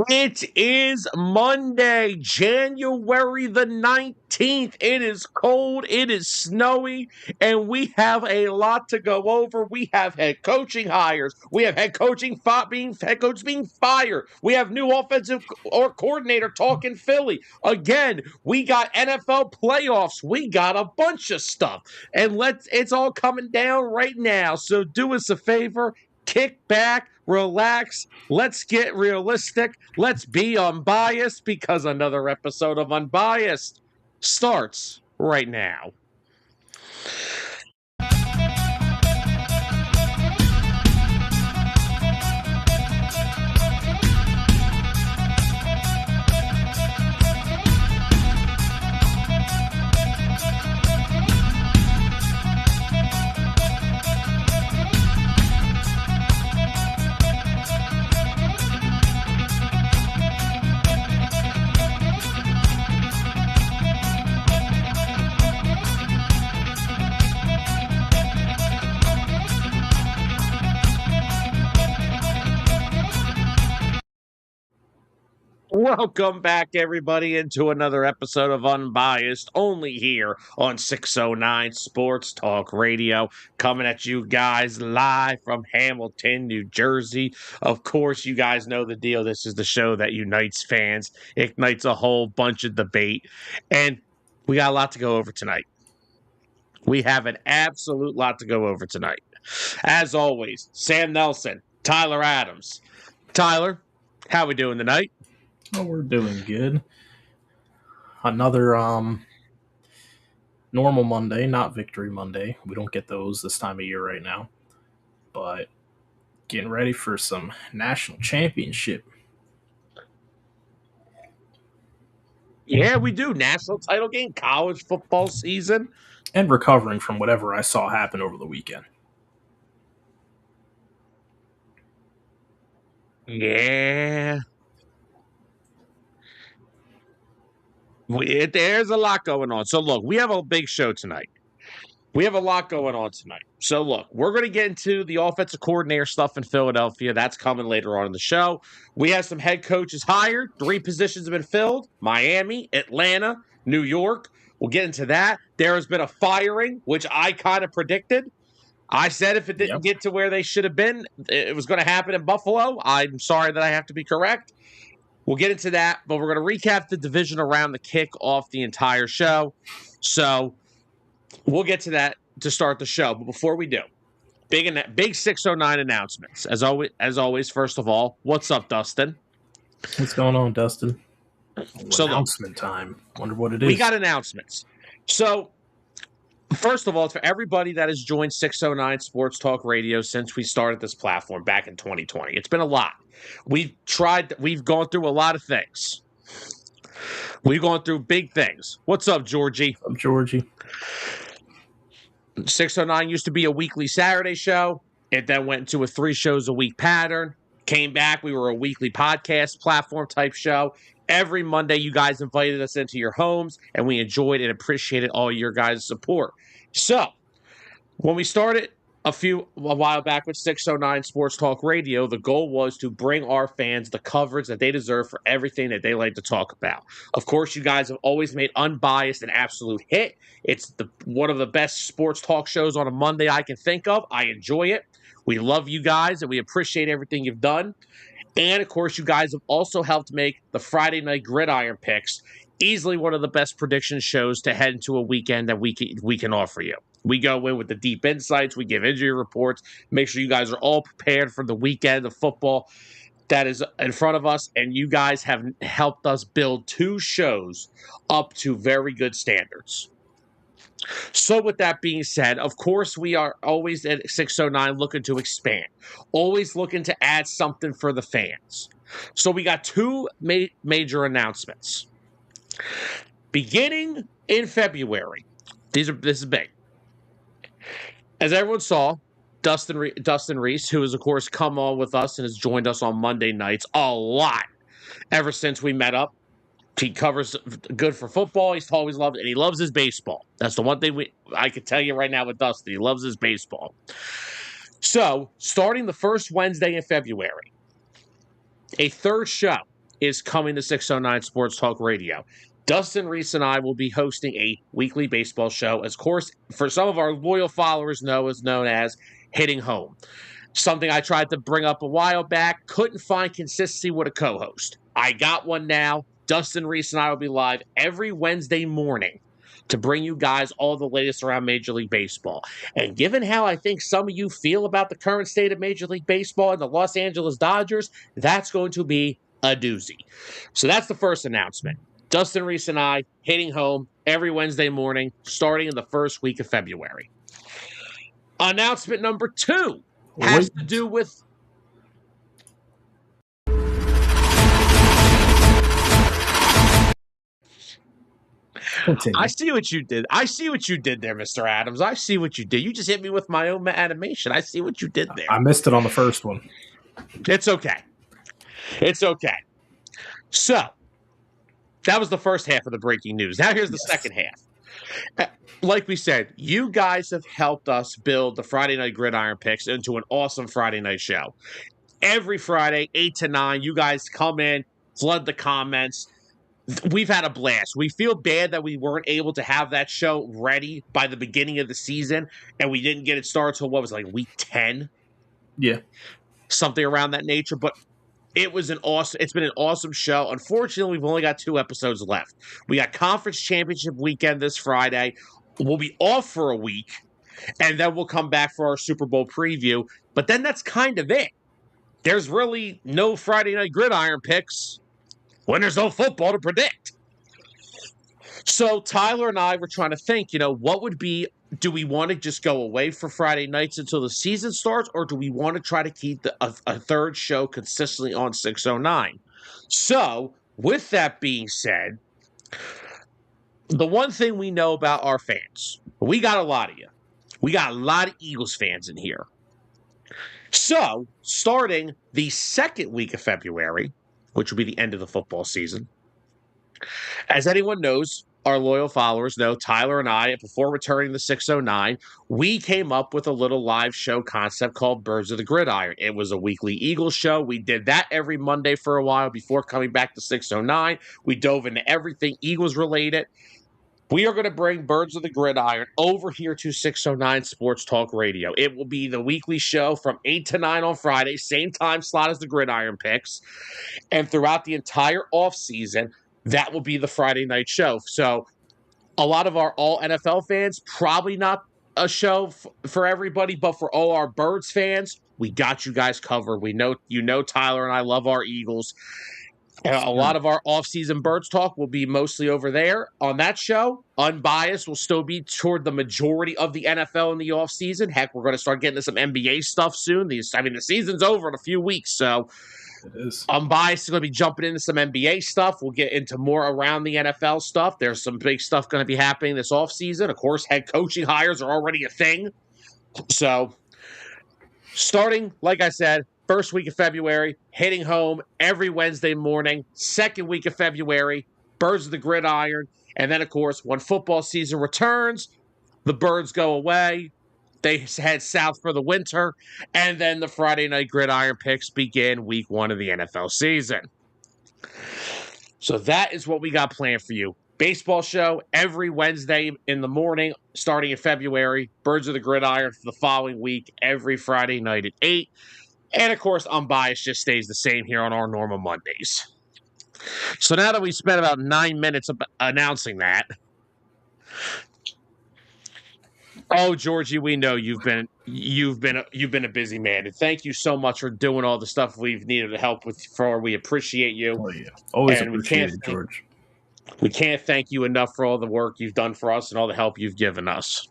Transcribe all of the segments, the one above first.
It is Monday, January the 19th. It is cold, it is snowy, and we have a lot to go over. We have head coaching hires. We have head coach being fired. We have new offensive or coordinator talking Philly. Again, we got NFL playoffs. We got a bunch of stuff. And it's all coming down right now. So do us a favor, kick back, relax. Let's get realistic. Let's be unbiased because another episode of Unbiased starts right now. Welcome back, everybody, into another episode of Unbiased, only here on 609 Sports Talk Radio, coming at you guys live from Hamilton, New Jersey. Of course, you guys know the deal. This is the show that unites fans, ignites a whole bunch of debate, and we got a lot to go over tonight. We have an absolute lot to go over tonight. As always, Sam Nelson, Tyler Adams. Tyler, how we doing tonight? Oh, we're doing good. Another normal Monday, not Victory Monday. We don't get those this time of year right now. But getting ready for some national championship. Yeah, we do. National title game, college football season. And recovering from whatever I saw happen over the weekend. Yeah. There's a lot going on. So, look, we have a big show tonight. We have a lot going on tonight. So, look, we're going to get into the offensive coordinator stuff in Philadelphia. That's coming later on in the show. We have some head coaches hired. 3 positions have been filled. Miami, Atlanta, New York. We'll get into that. There has been a firing, which I kind of predicted. I said if it didn't get to where they should have been, it was going to happen in Buffalo. I'm sorry that I have to be correct. We'll get into that, but we're going to recap the division around the kick off the entire show. So we'll get to that to start the show. But before we do, big 609 announcements. As always, first of all, what's up, Dustin? What's going on, Dustin? Announcement time. Wonder what it is. We got announcements. So first of all, for everybody that has joined 609 Sports Talk Radio since we started this platform back in 2020, it's been a lot. We've gone through a lot of things. We've gone through big things. What's up, Georgie? What's up, Georgie? 609 used to be a weekly Saturday show. It then went into a 3 shows a week pattern. Came back. We were a weekly podcast platform type show. Every Monday, you guys invited us into your homes, and we enjoyed and appreciated all your guys' support. So, when we started a while back with 609 Sports Talk Radio, the goal was to bring our fans the coverage that they deserve for everything that they like to talk about. Of course, you guys have always made Unbiased an absolute hit. It's one of the best sports talk shows on a Monday I can think of. I enjoy it. We love you guys, and we appreciate everything you've done. And, of course, you guys have also helped make the Friday Night Gridiron Picks easily one of the best prediction shows to head into a weekend that we can offer you. We go in with the deep insights. We give injury reports. Make sure you guys are all prepared for the weekend of football that is in front of us. And you guys have helped us build 2 shows up to very good standards. So with that being said, of course, we are always at 609 looking to expand, always looking to add something for the fans. So we got 2 major announcements. Beginning in February, this is big. As everyone saw, Dustin Reese, who has, of course, come on with us and has joined us on Monday nights a lot ever since we met up. He covers good for football. He's always loved it, and he loves his baseball. That's the one thing I can tell you right now with Dustin. He loves his baseball. So, starting the first Wednesday in February, a 3rd show is coming to 609 Sports Talk Radio. Dustin Reese and I will be hosting a weekly baseball show, as of course, for some of our loyal followers know, is known as Hitting Home. Something I tried to bring up a while back, couldn't find consistency with a co-host. I got one now. Dustin Reese and I will be live every Wednesday morning to bring you guys all the latest around Major League Baseball. And given how I think some of you feel about the current state of Major League Baseball and the Los Angeles Dodgers, that's going to be a doozy. So that's the first announcement. Dustin Reese and I Hitting Home every Wednesday morning, starting in the first week of February. Announcement number 2 has to do with... Continue. I see what you did. I see what you did there, Mr. Adams. I see what you did. You just hit me with my own animation. I see what you did there. I missed it on the first one. It's okay. It's okay. So, that was the first half of the breaking news. Now here's the second half. Like we said, you guys have helped us build the Friday Night Gridiron Picks into an awesome Friday night show. Every Friday, 8 to 9, you guys come in, flood the comments. We've had a blast. We feel bad that we weren't able to have that show ready by the beginning of the season, and we didn't get it started until, what was it, like week 10? Yeah. Something around that nature, but it's been an awesome show. Unfortunately, we've only got 2 episodes left. We got Conference Championship weekend this Friday. We'll be off for a week, and then we'll come back for our Super Bowl preview. But then that's kind of it. There's really no Friday Night Gridiron Picks when there's no football to predict. So Tyler and I were trying to think, what would be, do we want to just go away for Friday nights until the season starts, or do we want to try to keep a third show consistently on 609? So with that being said, the one thing we know about our fans, we got a lot of you. We got a lot of Eagles fans in here. So starting the second week of February, which will be the end of the football season. As anyone knows, our loyal followers know, Tyler and I, before returning to 609, we came up with a little live show concept called Birds of the Gridiron. It was a weekly Eagles show. We did that every Monday for a while before coming back to 609. We dove into everything Eagles related. We are going to bring Birds of the Gridiron over here to 609 Sports Talk Radio. It will be the weekly show from 8 to 9 on Friday, same time slot as the Gridiron Picks. And throughout the entire offseason, that will be the Friday night show. So a lot of our all NFL fans, probably not a show for everybody, but for all our Birds fans, we got you guys covered. We know, Tyler and I love our Eagles. And a lot of our off-season Birds talk will be mostly over there on that show. Unbiased will still be toward the majority of the NFL in the off-season. Heck, we're going to start getting to some NBA stuff soon. The season's over in a few weeks, so it is. Unbiased is going to be jumping into some NBA stuff. We'll get into more around the NFL stuff. There's some big stuff going to be happening this off-season. Of course, head coaching hires are already a thing. So, starting, like I said, first week of February, Hitting Home every Wednesday morning. Second week of February, Birds of the Gridiron. And then, of course, when football season returns, the Birds go away. They head south for the winter. And then the Friday Night Gridiron Picks begin week 1 of the NFL season. So that is what we got planned for you. Baseball show every Wednesday in the morning, starting in February. Birds of the Gridiron for the following week, every Friday night at 8. And, of course, Unbiased just stays the same here on our normal Mondays. So now that we spent about 9 minutes announcing that, oh, Georgie, we know you've been a busy man, and thank you so much for doing all the stuff we've needed to help with. We appreciate you. Oh yeah, always appreciate it, George. We can't thank you enough for all the work you've done for us and all the help you've given us.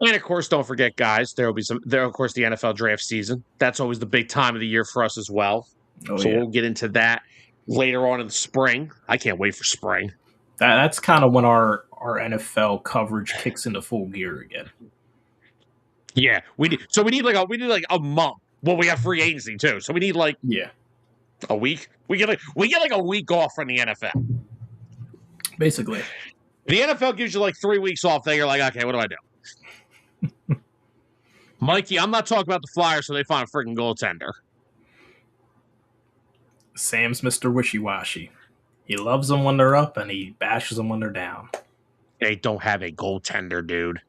And, of course, don't forget, guys, there will be of course, the NFL draft season. That's always the big time of the year for us as well. We'll get into that later on in the spring. I can't wait for spring. That's kind of when our NFL coverage kicks into full gear again. Yeah, we need like a month. Well, we have free agency too, so we need a week. We get like a week off from the NFL. Basically, the NFL gives you like 3 weeks off. Then you're like, okay, what do I do? Mikey, I'm not talking about the Flyers, so they find a freaking goaltender. Sam's Mr. Wishy-Washy. He loves them when they're up and he bashes them when they're down. They don't have a goaltender, dude.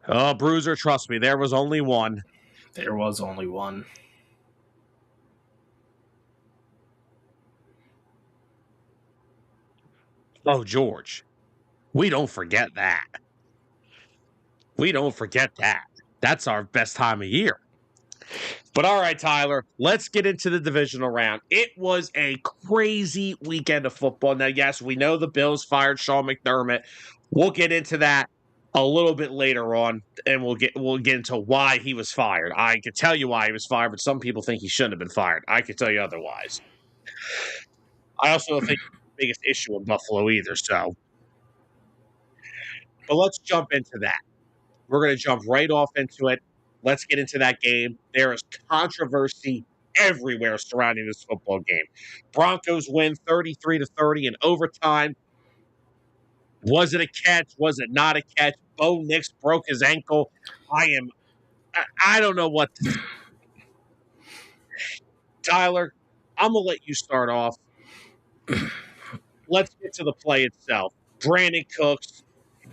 Oh, Bruiser, trust me, there was only one. There was only one. Oh, George. We don't forget that. We don't forget that. That's our best time of year. But all right, Tyler, let's get into the divisional round. It was a crazy weekend of football. Now, yes, we know the Bills fired Sean McDermott. We'll get into that a little bit later on, and we'll get into why he was fired. I could tell you why he was fired, but some people think he shouldn't have been fired. I could tell you otherwise. I also don't think it's the biggest issue in Buffalo either. So, but let's jump into that. We're going to jump right off into it. Let's get into that game. There is controversy everywhere surrounding this football game. Broncos win 33-30 in overtime. Was it a catch? Was it not a catch? Bo Nix broke his ankle. I don't know what to say. Tyler, I'm gonna let you start off. Let's get to the play itself. Brandon Cooks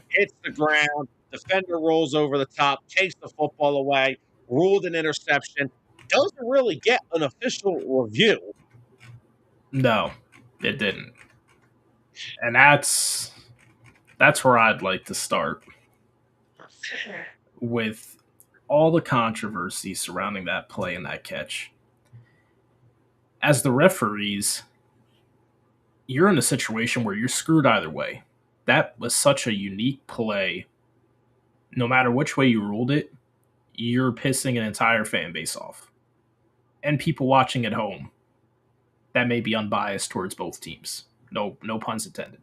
hits the ground. Defender rolls over the top, takes the football away, ruled an interception. Doesn't really get an official review. No, it didn't. And that's where I'd like to start with all the controversy surrounding that play and that catch. As the referees, you're in a situation where you're screwed either way. That was such a unique play. No matter which way you ruled it, you're pissing an entire fan base off. And people watching at home that may be unbiased towards both teams. No puns intended.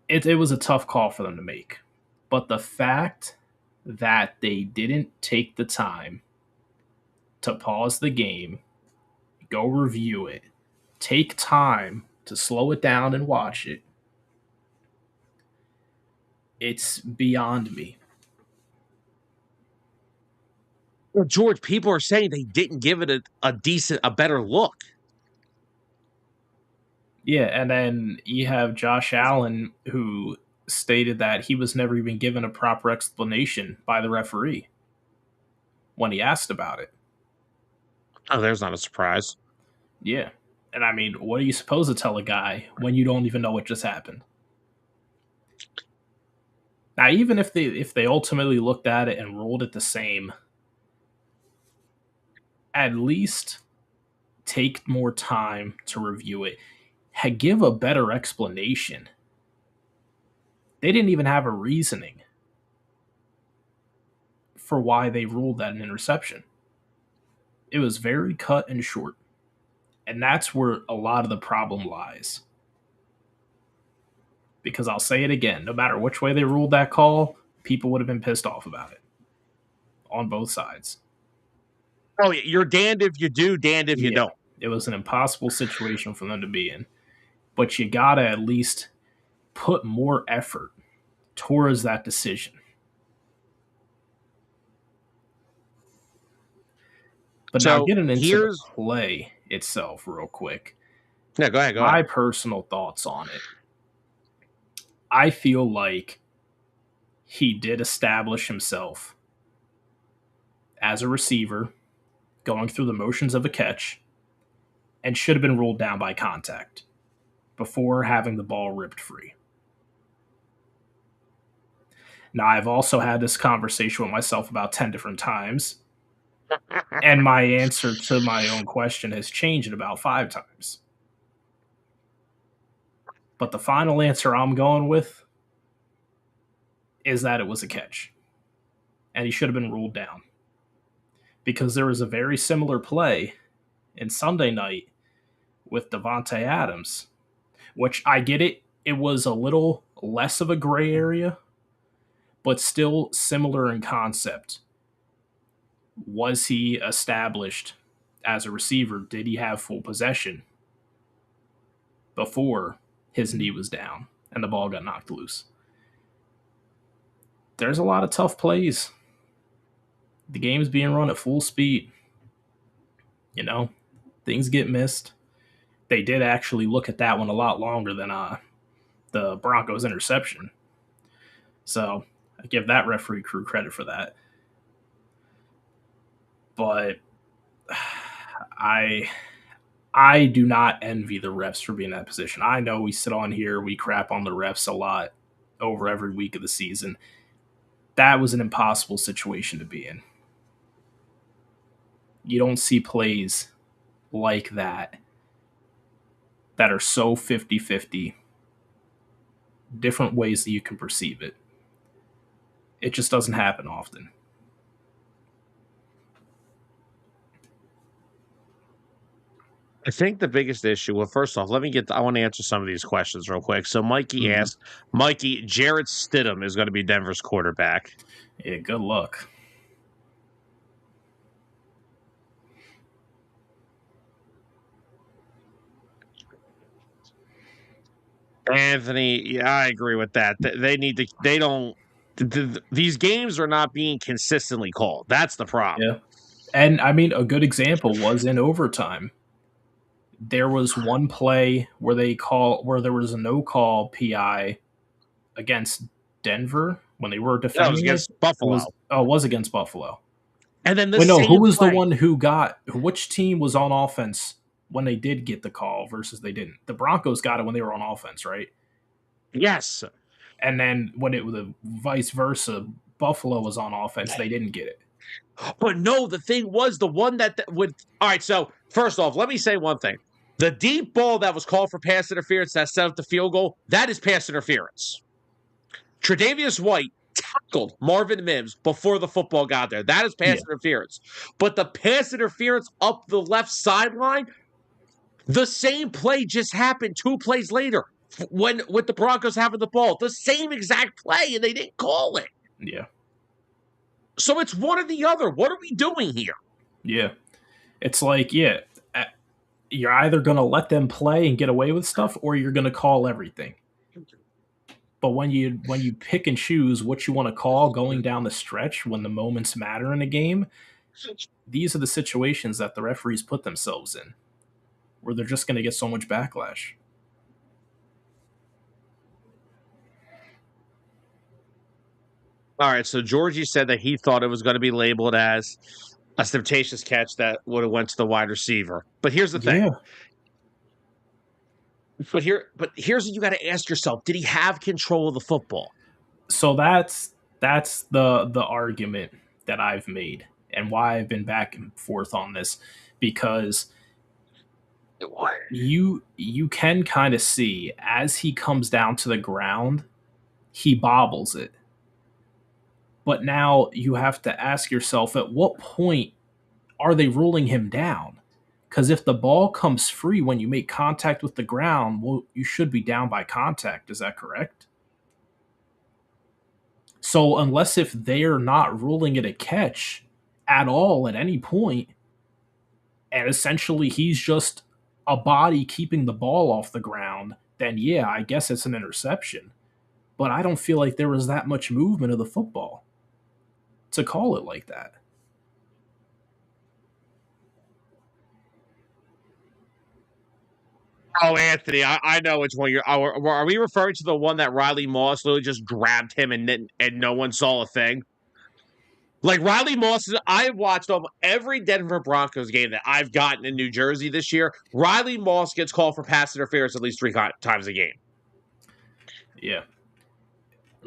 It was a tough call for them to make. But the fact that they didn't take the time to pause the game, go review it, take time to slow it down and watch it, it's beyond me. Well, George, people are saying they didn't give it a better look. Yeah, and then you have Josh Allen, who stated that he was never even given a proper explanation by the referee when he asked about it. Oh, there's not a surprise. Yeah. And I mean, what are you supposed to tell a guy when you don't even know what just happened? Now, even if they ultimately looked at it and ruled it the same, at least take more time to review it. Give a better explanation. They didn't even have a reasoning for why they ruled that an interception. It was very cut and short. And that's where a lot of the problem lies. Because I'll say it again, no matter which way they ruled that call, people would have been pissed off about it on both sides. Oh, you're damned if you do, damned if you don't. It was an impossible situation for them to be in. But you got to at least put more effort towards that decision. But So now getting into the play itself real quick. Yeah, go ahead. My personal thoughts on it. I feel like he did establish himself as a receiver, going through the motions of a catch, and should have been ruled down by contact before having the ball ripped free. Now, I've also had this conversation with myself about 10 different times, and my answer to my own question has changed about 5 times. But the final answer I'm going with is that it was a catch, and he should have been ruled down. Because there was a very similar play in Sunday night with Devontae Adams, which I get it. It was a little less of a gray area, but still similar in concept. Was he established as a receiver? Did he have full possession before his knee was down and the ball got knocked loose? There's a lot of tough plays The game's being run at full speed. Things get missed. They did actually look at that one a lot longer than the Broncos interception. So I give that referee crew credit for that. But I do not envy the refs for being in that position. I know we sit on here, we crap on the refs a lot over every week of the season. That was an impossible situation to be in. You don't see plays like that are so 50-50, different ways that you can perceive it. It just doesn't happen often. I think the biggest issue, well, first off, I want to answer some of these questions real quick. So Mikey asked, Jarrett Stidham is going to be Denver's quarterback. Yeah, good luck. Anthony, yeah, I agree with that. These games are not being consistently called. That's the problem. Yeah. And I mean, a good example was in overtime. There was one play where there was a no call PI against Denver when they were defending. That was against Buffalo. It was against Buffalo. And then who was the one who which team was on offense when they did get the call versus they didn't? The Broncos got it when they were on offense, right? Yes. And then when it was the vice versa, Buffalo was on offense, they didn't get it. But no, the thing was the one that would. All right, so first off, let me say one thing. The deep ball that was called for pass interference that set up the field goal, that is pass interference. Tre'Davious White tackled Marvin Mims before the football got there. That is pass interference. But the pass interference up the left sideline, the same play just happened 2 plays later with the Broncos having the ball. The same exact play, and they didn't call it. Yeah. So it's one or the other. What are we doing here? Yeah. It's like, you're either going to let them play and get away with stuff, or you're going to call everything. But when you pick and choose what you want to call going down the stretch when the moments matter in a game, these are the situations that the referees put themselves in, where they're just going to get so much backlash. All right, so Georgie said that he thought it was going to be labeled as a temptations catch that would have went to the wide receiver. But here's the thing. But here's what you got to ask yourself: did he have control of the football? So that's the argument that I've made and why I've been back and forth on this, because you can kind of see as he comes down to the ground, he bobbles it. But now you have to ask yourself, at what point are they ruling him down? Because if the ball comes free when you make contact with the ground, well, you should be down by contact. Is that correct? So unless if they're not ruling it a catch at all at any point, and essentially he's just a body keeping the ball off the ground, then yeah, I guess it's an interception. But I don't feel like there was that much movement of the football to call it like that. Oh, Anthony, I know which one you're. Are we referring to the one that Riley Moss literally just grabbed him and no one saw a thing? Like Riley Moss, I've watched every Denver Broncos game that I've gotten in New Jersey this year. Riley Moss gets called for pass interference at least 3 times a game. Yeah.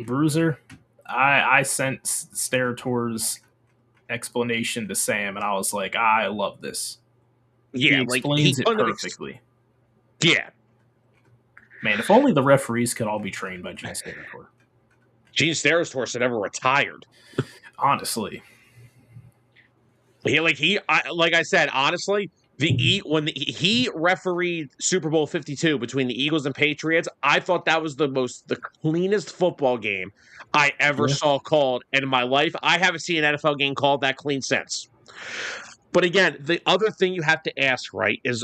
Bruiser, I sent Sterator's explanation to Sam, and I was like, I love this. Yeah, he explains it perfectly. Yeah. Man, if only the referees could all be trained by Gene Sterator. Gene Sterator should never retired. Honestly. Like I said, honestly, when he refereed Super Bowl 52 between the Eagles and Patriots, I thought that was the cleanest football game I ever saw called in my life. I haven't seen an NFL game called that clean since. But again, the other thing you have to ask, right, is,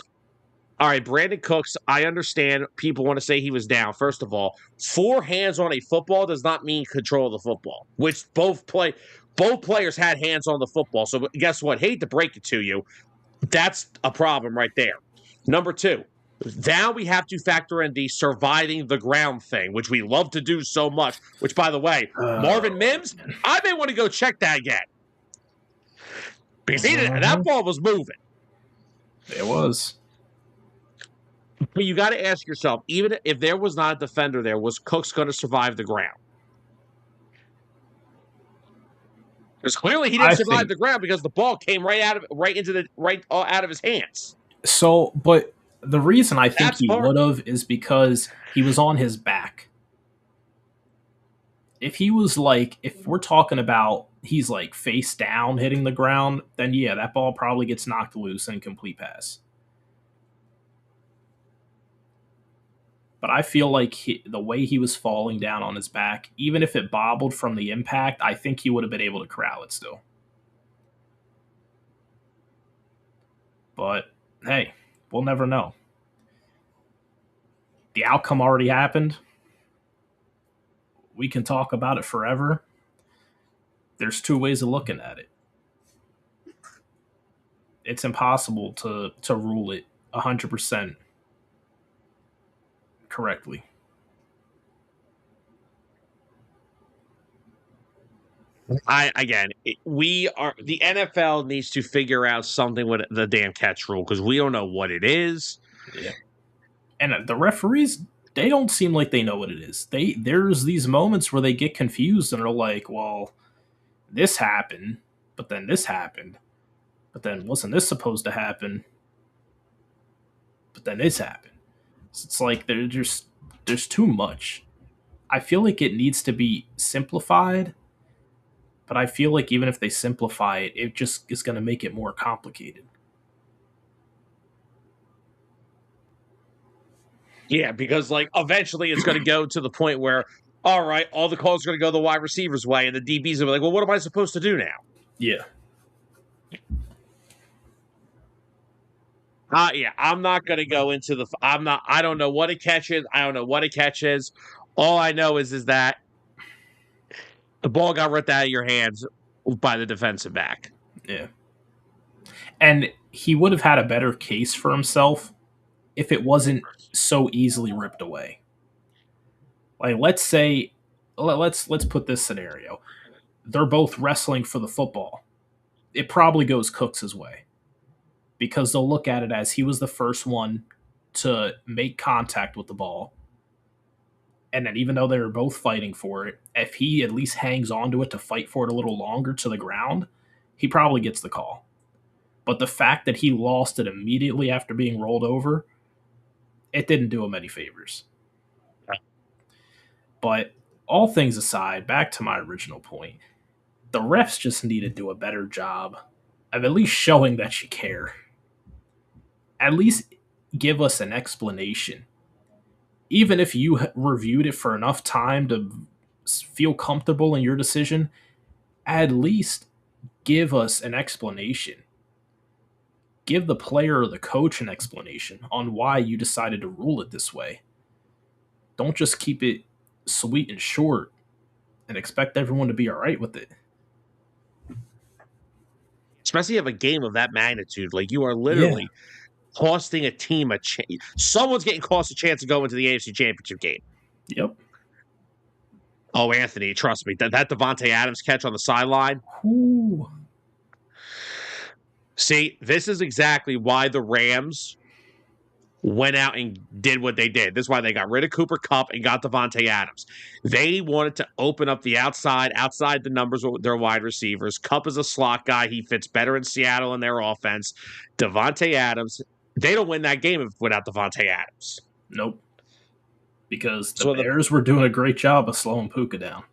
all right, Brandon Cooks, I understand people want to say he was down. First of all, 4 hands on a football does not mean control of the football, which both both players had hands on the football. So guess what? Hate to break it to you. That's a problem right there. Number two, now we have to factor in the surviving the ground thing, which we love to do so much. Which, by the way, Marvin Mims, I may want to go check that again. Because that ball was moving. It was. But you got to ask yourself, even if there was not a defender there, was Cooks going to survive the ground? Because clearly he didn't survive the ground because the ball came right out of his hands. So, but the reason I think he would have is because he was on his back. If he was if we're talking about he's face down hitting the ground, then yeah, that ball probably gets knocked loose and complete pass. But I feel like the way he was falling down on his back, even if it bobbled from the impact, I think he would have been able to corral it still. But hey, we'll never know. The outcome already happened. We can talk about it forever. There's two ways of looking at it. It's impossible to rule it 100% correctly. The NFL needs to figure out something with the damn catch rule because we don't know what it is. Yeah. And the referees, they don't seem like they know what it is. There's these moments where they get confused and are like, well, this happened, but then this happened. But then wasn't this supposed to happen? But then this happened. So it's like there's too much. I feel like it needs to be simplified, but I feel like even if they simplify it, it just is going to make it more complicated. Yeah, because eventually it's going to go to the point where, all right, all the calls are going to go the wide receiver's way, and the DBs will be like, well, what am I supposed to do now? Yeah. I'm not going to go into I don't know what a catch is. I don't know what a catch is. All I know is that the ball got ripped out of your hands by the defensive back. Yeah. And he would have had a better case for himself if it wasn't so easily ripped away. Let's say, let's put this scenario. They're both wrestling for the football. It probably goes Cooks' way because they'll look at it as he was the first one to make contact with the ball. And then even though they were both fighting for it, if he at least hangs on to it to fight for it a little longer to the ground, he probably gets the call. But the fact that he lost it immediately after being rolled over, it didn't do him any favors. But all things aside, back to my original point, the refs just need to do a better job of at least showing that you care. At least give us an explanation. Even if you reviewed it for enough time to feel comfortable in your decision, at least give us an explanation. Give the player or the coach an explanation on why you decided to rule it this way. Don't just keep it sweet and short and expect everyone to be all right with it. Especially if a game of that magnitude, you are literally costing a team a chance. Someone's getting cost a chance to go into the AFC Championship game. Yep. Oh, Anthony, trust me, that Davante Adams catch on the sideline. Ooh. See, this is exactly why the Rams went out and did what they did. This is why they got rid of Cooper Kupp and got Davante Adams. They wanted to open up the outside the numbers with their wide receivers. Kupp is a slot guy. He fits better in Seattle in their offense. Davante Adams, they don't win that game without Davante Adams. Nope. Because the Bears were doing a great job of slowing Puka down.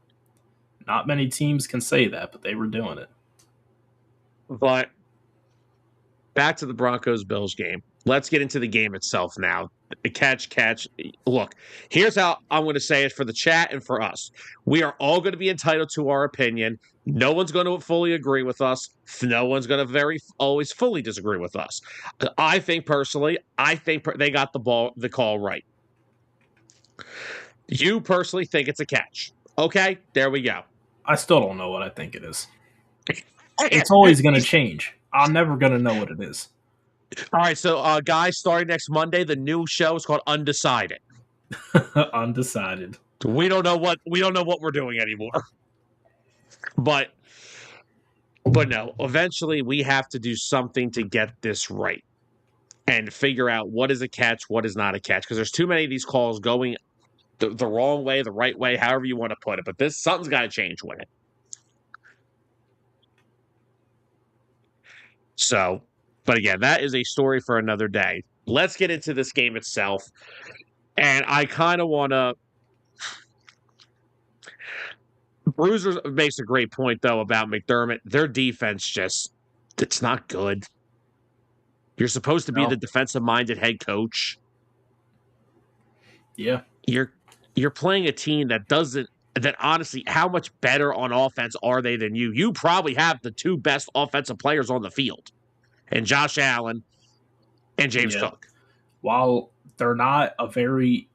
Not many teams can say that, but they were doing it. But back to the Broncos-Bills game. Let's get into the game itself now. Catch. Look, here's how I'm going to say it for the chat and for us. We are all going to be entitled to our opinion. No one's going to fully agree with us. No one's going to always fully disagree with us. I think personally, they got the call right. You personally think it's a catch. Okay, there we go. I still don't know what I think it is. It's always going to change. I'm never going to know what it is. All right, so guys, starting next Monday, the new show is called Undecided. Undecided. We don't know what we're doing anymore. But no, eventually we have to do something to get this right and figure out what is a catch, what is not a catch, because there's too many of these calls going the wrong way, the right way, however you want to put it. But something's got to change with it. So, but again, that is a story for another day. Let's get into this game itself. And I kind of want to. Bruiser makes a great point, though, about McDermott. Their defense it's not good. You're supposed to be the defensive-minded head coach. Yeah. You're playing a team that honestly, how much better on offense are they than you? You probably have the two best offensive players on the field, and Josh Allen and James Cook. While they're not a very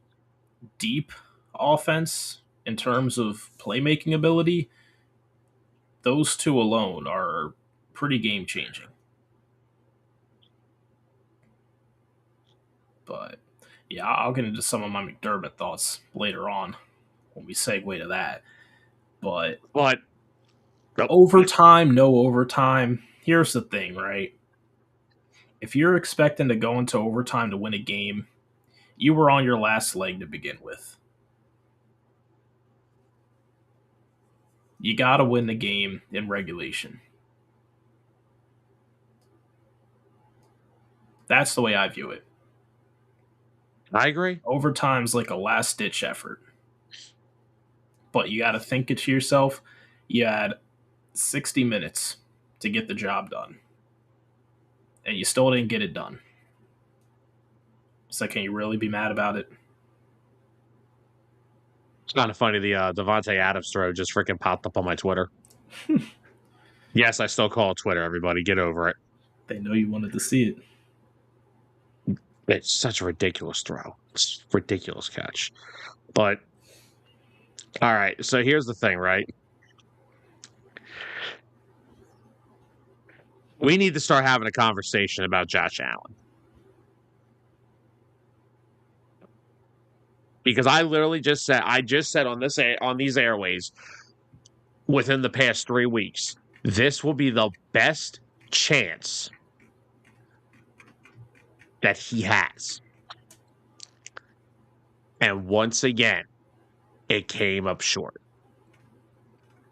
deep offense in terms of playmaking ability, those two alone are pretty game-changing. But, yeah, I'll get into some of my McDermott thoughts later on when we segue to that. But overtime, no overtime, here's the thing, right? If you're expecting to go into overtime to win a game, you were on your last leg to begin with. You got to win the game in regulation. That's the way I view it. I agree. Overtime's like a last-ditch effort. But you got to think it to yourself. You had 60 minutes to get the job done. And you still didn't get it done. So can you really be mad about it? It's kind of funny. The Devontae Adams throw just freaking popped up on my Twitter. Yes, I still call it Twitter, everybody. Get over it. They know you wanted to see it. It's such a ridiculous throw. It's a ridiculous catch. But, all right. So here's the thing, right? We need to start having a conversation about Josh Allen. Because I literally just said on these airways within the past 3 weeks, this will be the best chance that he has. And once again, it came up short.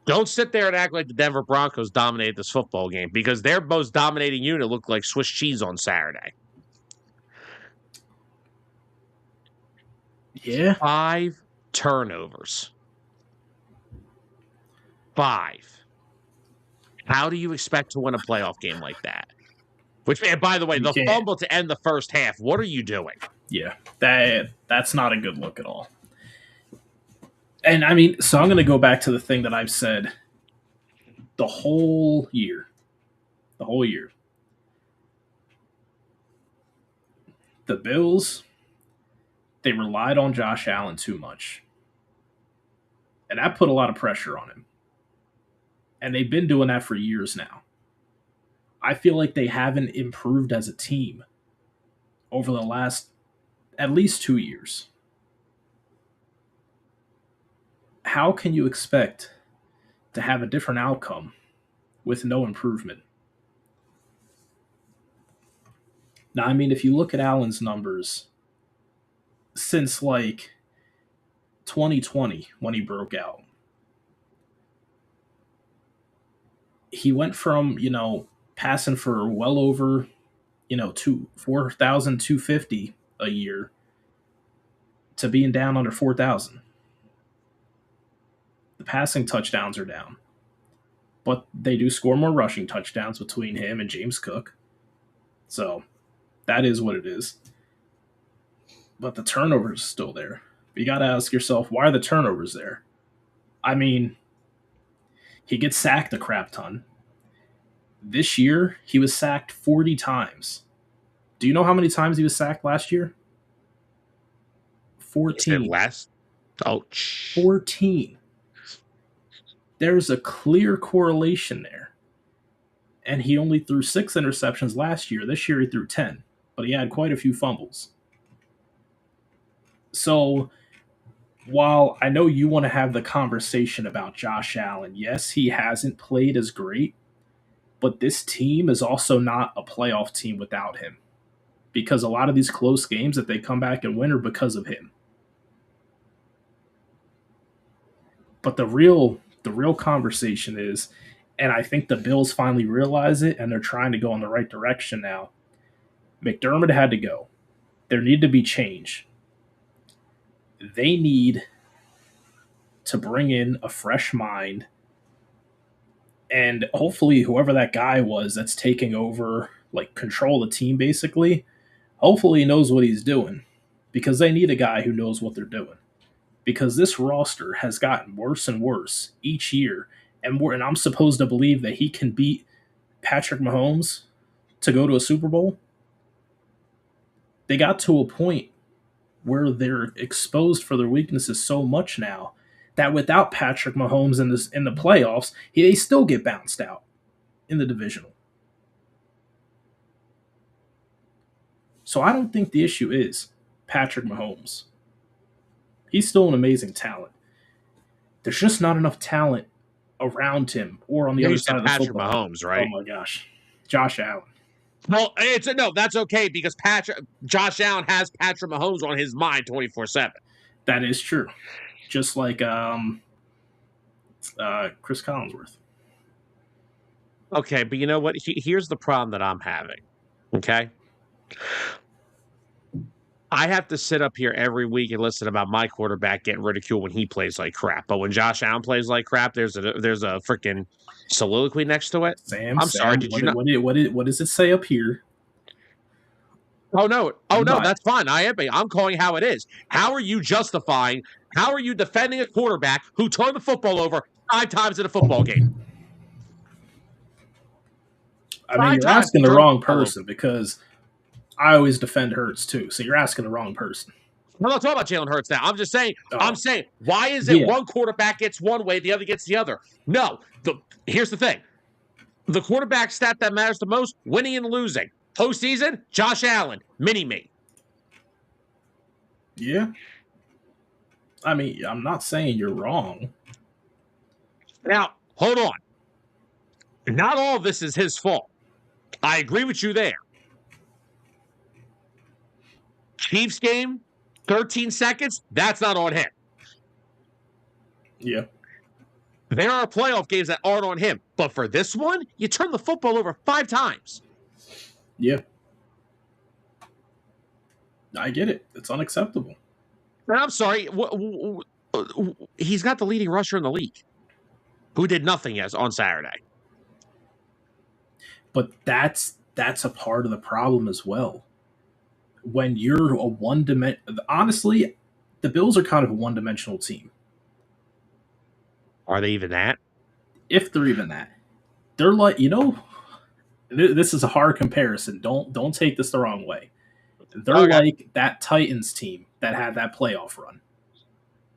Don't sit there and act like the Denver Broncos dominated this football game, because their most dominating unit looked like Swiss cheese on Saturday. Yeah. 5 turnovers. 5. How do you expect to win a playoff game like that? Which, and by the way, the fumble to end the first half, what are you doing? Yeah, that's not a good look at all. And I mean, so I'm going to go back to the thing that I've said the whole year. The whole year. The Bills, they relied on Josh Allen too much. And that put a lot of pressure on him. And they've been doing that for years now. I feel like they haven't improved as a team over the last at least 2 years. How can you expect to have a different outcome with no improvement? Now, I mean, if you look at Allen's numbers since like 2020 when he broke out, he went from, passing for well over, 4,250 a year to being down under 4,000. The passing touchdowns are down, but they do score more rushing touchdowns between him and James Cook. So that is what it is. But the turnovers are still there. You got to ask yourself, why are the turnovers there? I mean, he gets sacked a crap ton. This year, he was sacked 40 times. Do you know how many times he was sacked last year? 14. Less? Ouch. 14. There's a clear correlation there. And he only threw 6 interceptions last year. This year he threw 10, but he had quite a few fumbles. So while I know you want to have the conversation about Josh Allen, yes, he hasn't played as great, but this team is also not a playoff team without him, because a lot of these close games that they come back and win are because of him. But the real conversation is, and I think the Bills finally realize it and they're trying to go in the right direction now. McDermott had to go. There needed to be change. They need to bring in a fresh mind, and hopefully whoever that guy was that's taking over, like, control of the team basically, hopefully he knows what he's doing, because they need a guy who knows what they're doing, because this roster has gotten worse and worse each year, and I'm supposed to believe that he can beat Patrick Mahomes to go to a Super Bowl. They got to a point where they're exposed for their weaknesses so much now that without Patrick Mahomes in the playoffs, they still get bounced out in the divisional. So I don't think the issue is Patrick Mahomes. He's still an amazing talent. There's just not enough talent around him or on the other side of the Patrick football. Mahomes, right? Oh my gosh, Josh Allen. Well, no, that's okay, because Josh Allen has Patrick Mahomes on his mind 24/7. That is true. Just like Chris Collinsworth. Okay, but you know what? Here's the problem that I'm having. Okay, I have to sit up here every week and listen about my quarterback getting ridiculed when he plays like crap. But when Josh Allen plays like crap, there's a freaking soliloquy next to it. Sorry, did you not? What does it say up here? Oh no, that's fine. I'm calling how it is. How are you justifying? How are you defending a quarterback who turned the football over 5 times in a football game? I mean, you're asking the wrong person, because I always defend Hurts too. So you're asking the wrong person. I'm not talking about Jalen Hurts now. I'm just saying. I'm saying, why is it one quarterback gets one way, the other gets the other? No. Here's the thing: the quarterback stat that matters the most: winning and losing. Postseason, Josh Allen, mini-me. Yeah. I mean, I'm not saying you're wrong. Now, hold on. Not all of this is his fault. I agree with you there. Chiefs game, 13 seconds, that's not on him. Yeah. There are playoff games that aren't on him. But for this one, you turn the football over 5 times. Yeah. I get it. It's unacceptable. And I'm sorry, he's got the leading rusher in the league, who did nothing on Saturday. But that's a part of the problem as well. When you're a honestly, the Bills are kind of a one-dimensional team. Are they even that? If they're even that. They're like, this is a hard comparison. Don't take this the wrong way. They're like that Titans team that had that playoff run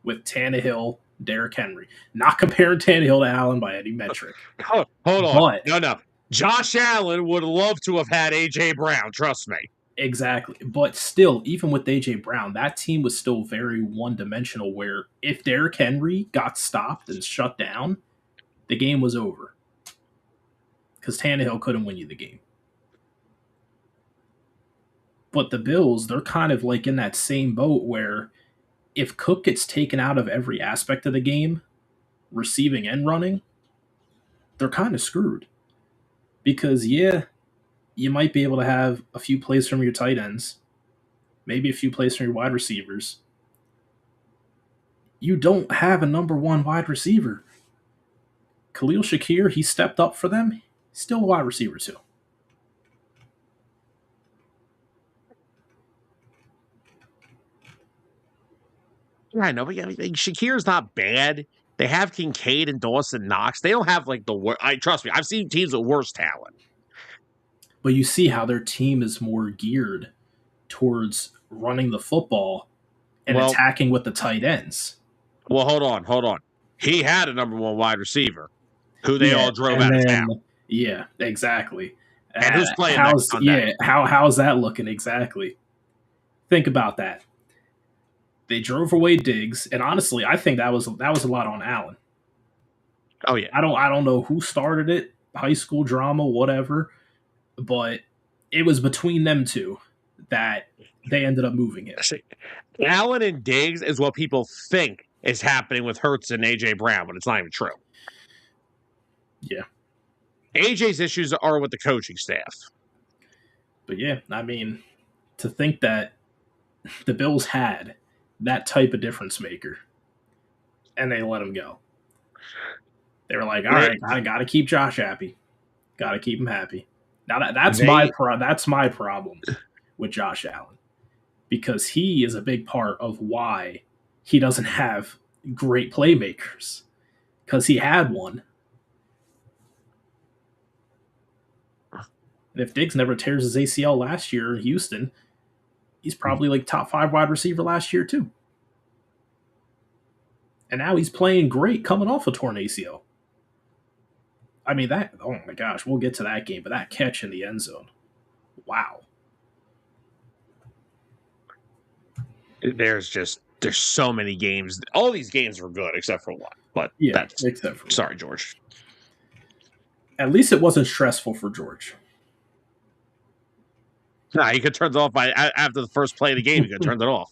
with Tannehill, Derrick Henry. Not comparing Tannehill to Allen by any metric. Hold on. No. Josh Allen would love to have had A.J. Brown, trust me. Exactly. But still, even with A.J. Brown, that team was still very one-dimensional, where if Derrick Henry got stopped and shut down, the game was over. Because Tannehill couldn't win you the game. But the Bills, they're kind of like in that same boat where if Cook gets taken out of every aspect of the game, receiving and running, they're kind of screwed. Because, you might be able to have a few plays from your tight ends, maybe a few plays from your wide receivers. You don't have a number 1 wide receiver. Khalil Shakir, he stepped up for them. Still a wide receiver too. I know, but Shakir's not bad. They have Kincaid and Dawson Knox. They don't have like the worst. Trust me, I've seen teams with worse talent. But you see how their team is more geared towards running the football and attacking with the tight ends. Well, hold on. He had a number 1 wide receiver who they all drove out of town. Yeah, exactly. And who's playing next Sunday? How's that looking exactly? Think about that. They drove away Diggs, and honestly, I think that was a lot on Allen. Oh yeah. I don't know who started it, high school drama, whatever, but it was between them two that they ended up moving him. See, Allen and Diggs is what people think is happening with Hurts and AJ Brown, but it's not even true. Yeah. AJ's issues are with the coaching staff. But yeah, I mean, to think that the Bills had that type of difference maker and they let him go. They were like, all right, I got to keep Josh happy. Got to keep him happy. Now that's my problem with Josh Allen, because he is a big part of why he doesn't have great playmakers, because he had one. And if Diggs never tears his ACL last year in Houston, he's probably like top 5 wide receiver last year too. And now he's playing great coming off a torn ACL. I mean, oh my gosh, we'll get to that game, but that catch in the end zone. Wow. There's so many games. All these games were good except for one. But yeah, except for sorry, George. At least it wasn't stressful for George. Nah, he could turn it off after the first play of the game. He could turn it off.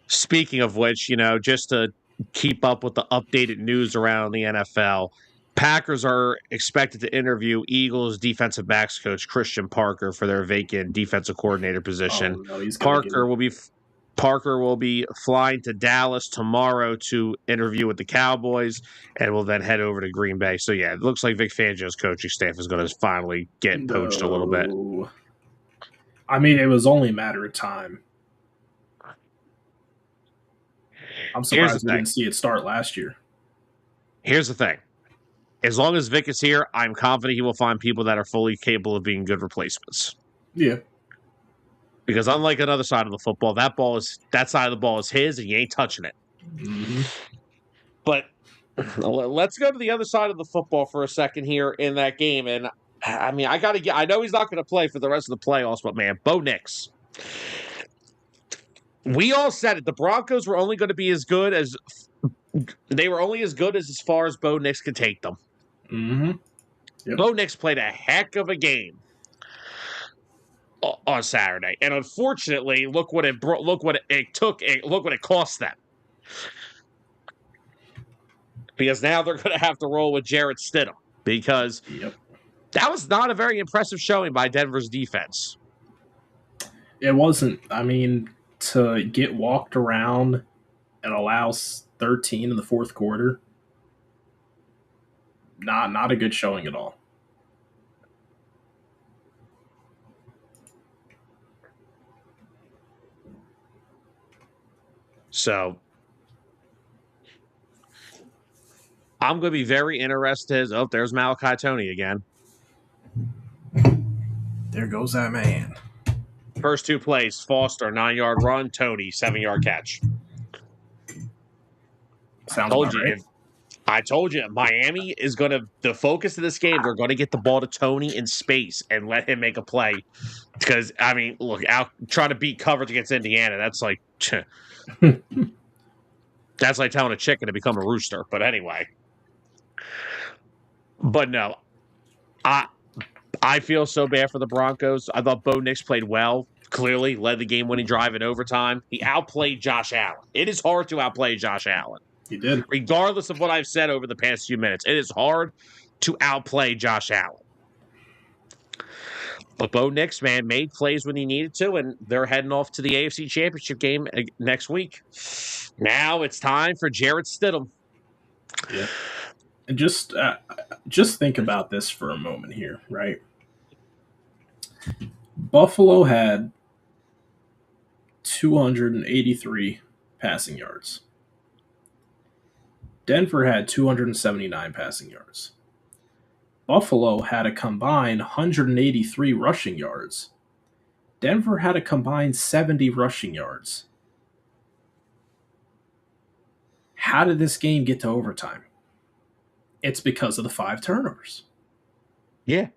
Speaking of which, just to keep up with the updated news around the NFL, Packers are expected to interview Eagles defensive backs coach Christian Parker for their vacant defensive coordinator position. Oh, no, Parker will be flying to Dallas tomorrow to interview with the Cowboys, and will then head over to Green Bay. So yeah, it looks like Vic Fangio's coaching staff is going to finally get poached a little bit. I mean, it was only a matter of time. I'm surprised we didn't see it start last year. Here's the thing. As long as Vic is here, I'm confident he will find people that are fully capable of being good replacements. Yeah. Because unlike another side of the football, that side of the ball is his, and you ain't touching it. Mm-hmm. But let's go to the other side of the football for a second here in that game. And I mean, I know he's not going to play for the rest of the playoffs, but man, Bo Nix. We all said it. The Broncos were only going to be as good as far as Bo Nix could take them. Mm-hmm. Yep. Bo Nix played a heck of a game on Saturday, and unfortunately, look what it cost them. Because now they're going to have to roll with Jarrett Stidham, because that was not a very impressive showing by Denver's defense. It wasn't. I mean, to get walked around and allow 13 in the fourth quarter, not a good showing at all. So I'm going to be very interested. Oh, there's Malachi Tony again. There goes that man. First 2 plays, Foster, 9-yard run, Tony, 7-yard catch. Sounds about right. I told you, Miami is going to, the focus of this game, they're going to get the ball to Tony in space and let him make a play. Because, I mean, look, trying to beat coverage against Indiana, that's like, that's like telling a chicken to become a rooster. But anyway. But no, I feel so bad for the Broncos. I thought Bo Nix played well. Clearly led the game-winning drive in overtime. He outplayed Josh Allen. It is hard to outplay Josh Allen. He did. Regardless of what I've said over the past few minutes, it is hard to outplay Josh Allen. But Bo Nix, man, made plays when he needed to, and they're heading off to the AFC Championship game next week. Now it's time for Jarrett Stidham. Yeah. And just think about this for a moment here, right? Buffalo had 283 passing yards. Denver had 279 passing yards. Buffalo had a combined 183 rushing yards. Denver had a combined 70 rushing yards. How did this game get to overtime? It's because of the 5 turnovers. Yeah.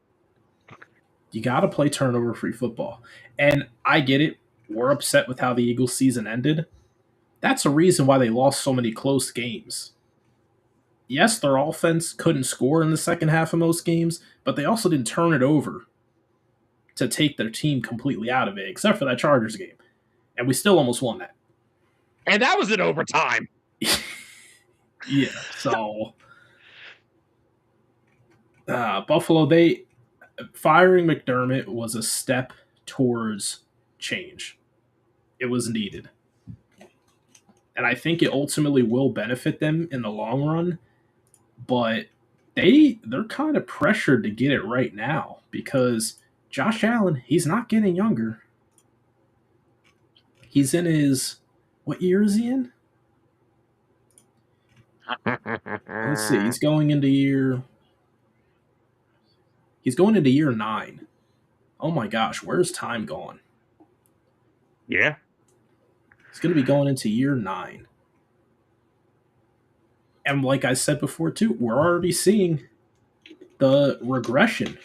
You got to play turnover-free football. And I get it. We're upset with how the Eagles' season ended. That's a reason why they lost so many close games. Yes, their offense couldn't score in the second half of most games, but they also didn't turn it over to take their team completely out of it, except for that Chargers game. And we still almost won that. And that was in overtime. Yeah, so Buffalo, they firing McDermott was a step towards change. It was needed. And I think it ultimately will benefit them in the long run, but they're kind of pressured to get it right now because Josh Allen, he's not getting younger. He's in his what year is he in? Let's see. He's going into year 9. Oh my gosh, where's time gone? Yeah. He's going to be going into year 9. And like I said before too, we're already seeing the regression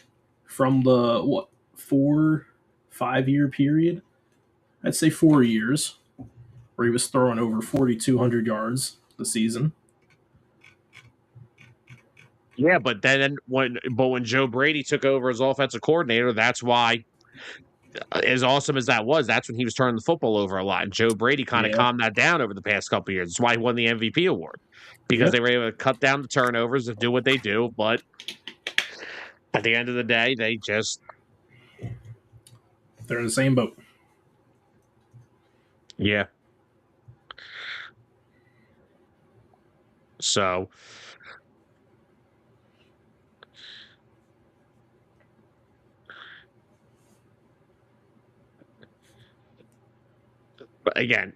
from the 4-5 year period. I'd say 4 years where he was throwing over 4,200 yards the season. Yeah, but then when Joe Brady took over as offensive coordinator, that's why, as awesome as that was, that's when he was turning the football over a lot. And Joe Brady kind of Yeah. calmed that down over the past couple of years. That's why he won the MVP award, because Yep. they were able to cut down the turnovers and do what they do. But at the end of the day, They're in the same boat. yeah. So, but again,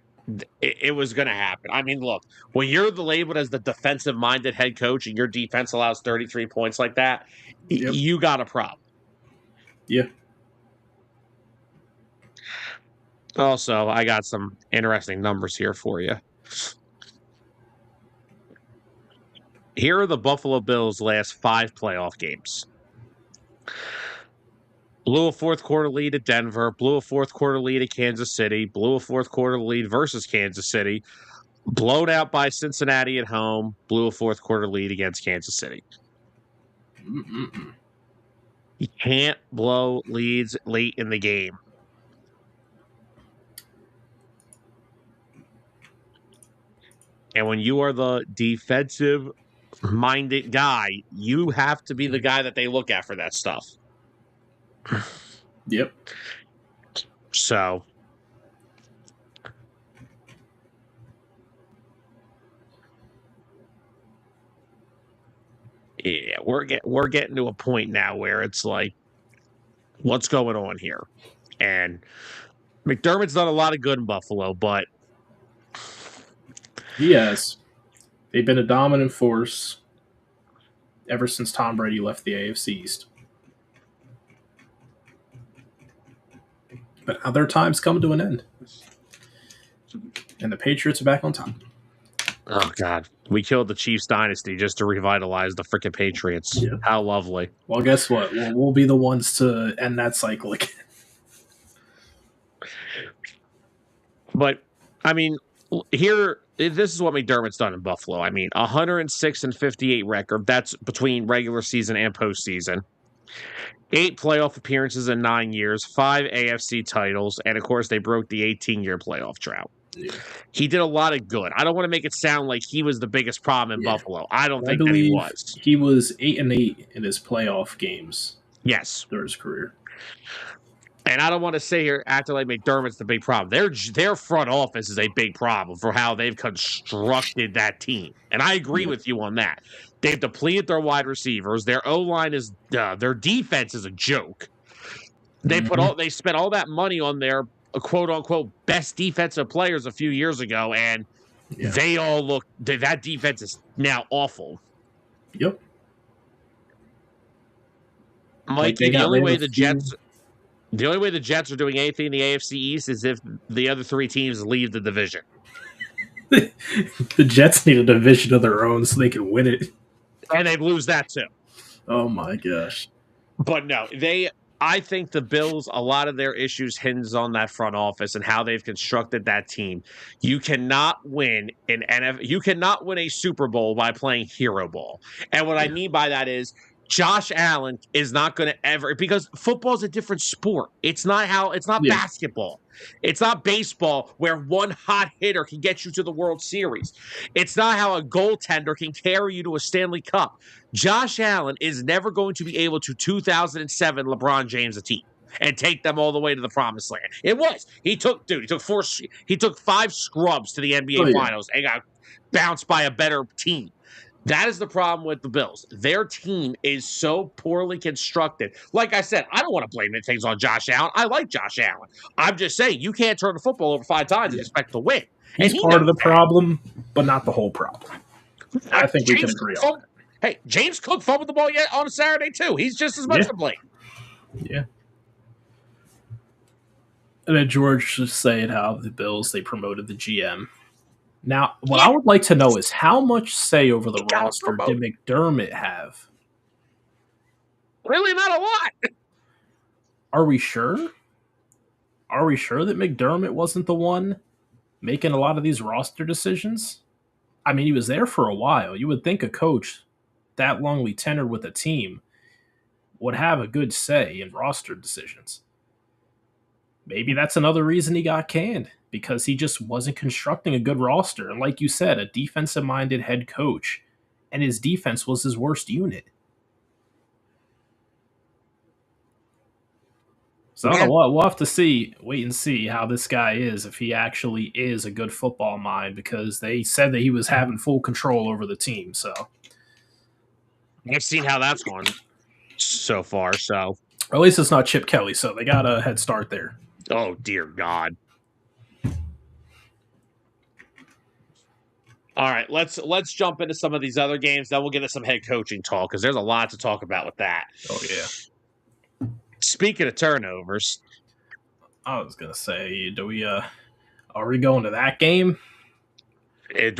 it was going to happen. I mean, look, when you're labeled as the defensive-minded head coach and your defense allows 33 points like that, Yep. you got a problem. Yeah. Also, I got some interesting numbers here for you. Here are the Buffalo Bills' last 5 playoff games. Blew a fourth quarter lead at Denver, blew a fourth quarter lead at Kansas City, blew a fourth quarter lead versus Kansas City, blown out by Cincinnati at home, blew a fourth quarter lead against Kansas City. Mm-mm-mm. You can't blow leads late in the game. And when you are the defensive minded guy, you have to be the guy that they look at for that stuff. Yep. So, yeah, we're getting to a point now where it's like, what's going on here? And McDermott's done a lot of good in Buffalo, but He has. They've been a dominant force ever since Tom Brady left the AFC East. But now their time's come to an end. And the Patriots are back on top. oh god, we killed the Chiefs dynasty just to revitalize the freaking Patriots. Yeah. How lovely. Well, guess what? We'll be the ones to end that cycle again. But I mean, here, this is what McDermott's done in Buffalo. I mean, 106-58 record. That's between regular season and postseason. 8 playoff appearances in 9 years, 5 AFC titles, and of course, they broke the 18-year playoff drought. Yeah. He did a lot of good. I don't want to make it sound like he was the biggest problem in Buffalo. I don't think that he was. He was 8-8 in his playoff games. Yes, through his career. And I don't want to say here acting like McDermott's the big problem. Their front office is a big problem for how they've constructed that team. And I agree with you on that. They've depleted their wide receivers. Their O-line is their defense is a joke. They they spent all that money on their quote unquote best defensive players a few years ago, and they all look that defense is now awful. Yep. Mikey, the only way the Jets are doing anything in the AFC East is if the other 3 teams leave the division. The Jets need a division of their own so they can win it. And they'd lose that too. Oh my gosh. But no, I think the Bills, a lot of their issues hinge on that front office and how they've constructed that team. You cannot win you cannot win a Super Bowl by playing hero ball. And what I mean by that is Josh Allen is not going to ever, because football is a different sport. It's not Yeah. basketball. It's not baseball where one hot hitter can get you to the World Series. It's not how a goaltender can carry you to a Stanley Cup. Josh Allen is never going to be able to 2007 LeBron James a team and take them all the way to the promised land. He took 5 scrubs to the NBA Finals and got bounced by a better team. That is the problem with the Bills. Their team is so poorly constructed. Like I said, I don't want to blame things on Josh Allen. I like Josh Allen. I'm just saying you can't turn the football over 5 times and expect to win. He's part of the problem, but not the whole problem. I think we can agree on that. Hey, James Cook fumbled the ball yet on a Saturday too. He's just as much to blame. Yeah. And then George was saying how the Bills, they promoted the GM. Now, what I would like to know is how much say over the roster did McDermott have? Really not a lot. Are we sure? Are we sure that McDermott wasn't the one making a lot of these roster decisions? I mean, he was there for a while. You would think a coach that longly tenured with a team would have a good say in roster decisions. Maybe that's another reason he got canned, because he just wasn't constructing a good roster. And like you said, a defensive-minded head coach, and his defense was his worst unit. So I don't know, we'll have to wait and see how this guy is, if he actually is a good football mind, because they said that he was having full control over the team. So I've seen how that's gone so far. So at least it's not Chip Kelly, so they got a head start there. Oh dear God! All right, let's jump into some of these other games. Then we'll get into some head coaching talk, because there's a lot to talk about with that. Oh yeah. Speaking of turnovers, I was gonna say, are we going to that game?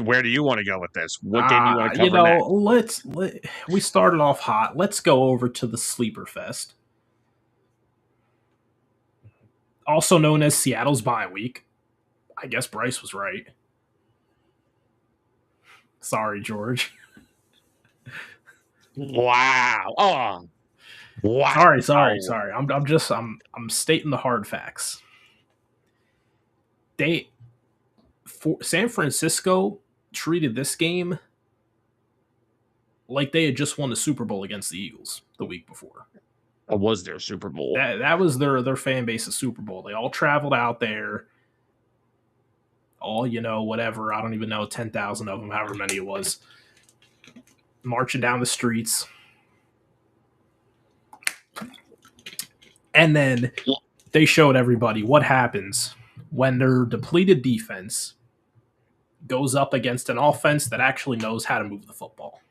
Where do you want to go with this? What game do you want to cover next? We started off hot. Let's go over to the Sleeper Fest, also known as Seattle's bye week. I guess Bryce was right. Sorry, George. Wow. Oh. Wow. Sorry. I'm stating the hard facts. San Francisco treated this game like they had just won the Super Bowl against the Eagles the week before. It was their Super Bowl. That was their fan base's Super Bowl. They all traveled out there. All, whatever. I don't even know, 10,000 of them, however many it was, marching down the streets. And then they showed everybody what happens when their depleted defense goes up against an offense that actually knows how to move the football,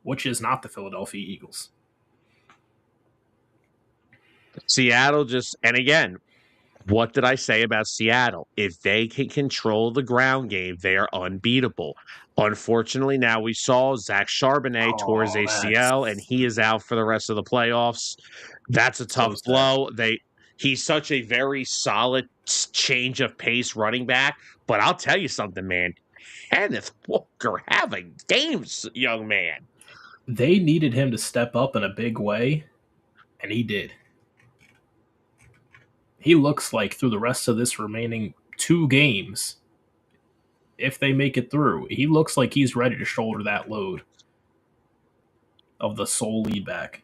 which is not the Philadelphia Eagles. Seattle and again, what did I say about Seattle? If they can control the ground game, they are unbeatable. Unfortunately, now we saw Zach Charbonnet tore his ACL, and he is out for the rest of the playoffs. That's a tough blow. He's such a very solid change of pace running back. But I'll tell you something, man. Kenneth Walker having games, young man. They needed him to step up in a big way, and he did. He looks like through the rest of this remaining 2 games, if they make it through, he looks like he's ready to shoulder that load of the sole lead back.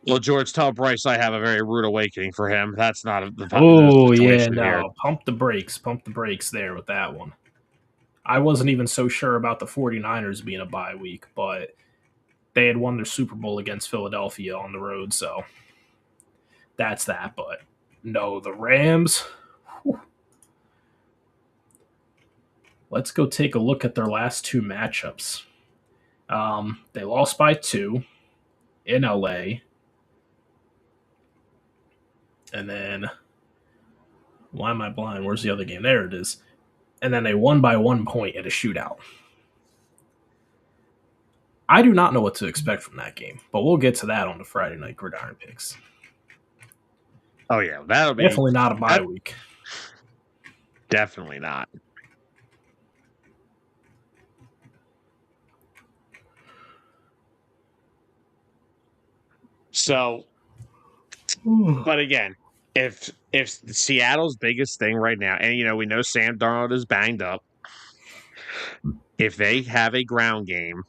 Well, George, tell Bryce I have a very rude awakening for him. That's not the situation here. Pump the brakes there with that one. I wasn't even so sure about the 49ers being a bye week, but they had won their Super Bowl against Philadelphia on the road, so that's that. But no, the Rams. Whew. Let's go take a look at their last 2 matchups. They lost by 2 in LA. And then, why am I blind? Where's the other game? There it is. And then they won by 1 point at a shootout. I do not know what to expect from that game, but we'll get to that on the Friday night gridiron picks. Oh yeah, that'll be Definitely not a bye week. Definitely not. So, but again, if Seattle's biggest thing right now, and we know Sam Darnold is banged up, if they have a ground game,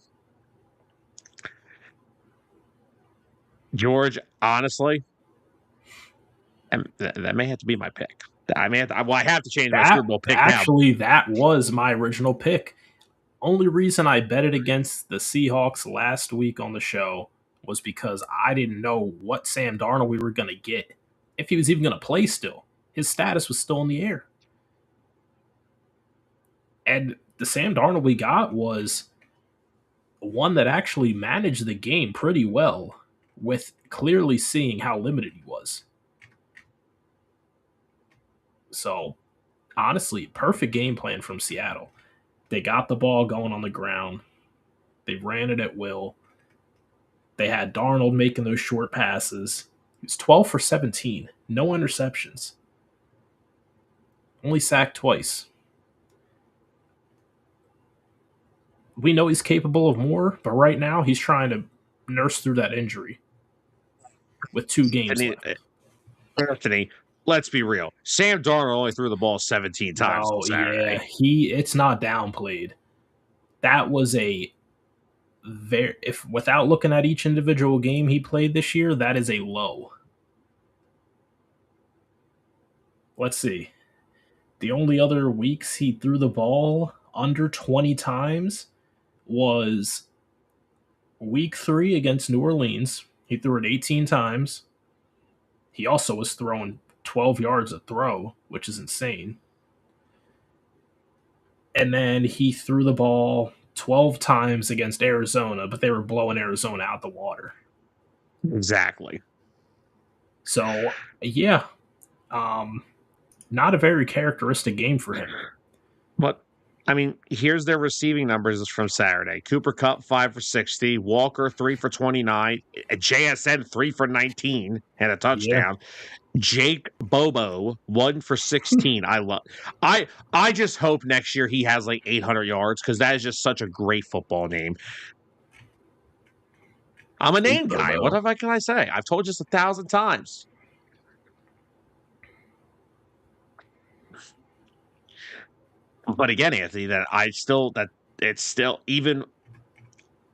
George, honestly, that may have to be my pick. I may have to, I have to change my Super Bowl pick now. That was my original pick. Only reason I betted against the Seahawks last week on the show was because I didn't know what Sam Darnold we were going to get, if he was even going to play still. His status was still in the air. And the Sam Darnold we got was one that actually managed the game pretty well, with clearly seeing how limited he was. So, honestly, perfect game plan from Seattle. They got the ball going on the ground. They ran it at will. They had Darnold making those short passes. He was 12 for 17. No interceptions. Only sacked twice. We know he's capable of more, but right now he's trying to nurse through that injury with 2 games left. Anthony, let's be real. Sam Darnold only threw the ball 17 times on Saturday. Yeah, it's not downplayed. That was without looking at each individual game he played this year, that is a low. Let's see. The only other weeks he threw the ball under 20 times was week 3 against New Orleans. He threw it 18 times. He also was throwing 12 yards a throw, which is insane. And then he threw the ball 12 times against Arizona, but they were blowing Arizona out the water. Exactly. So, yeah. Not a very characteristic game for him. But, I mean, here's their receiving numbers from Saturday. Cooper Kupp, 5 for 60. Walker, 3 for 29. JSN, 3 for 19 and a touchdown. Yeah. Jake Bobo, 1 for 16. I just hope next year he has like 800 yards because that is just such a great football name. I'm a name guy. What can I say? I've told you this 1,000 times. But again, Anthony, it's still even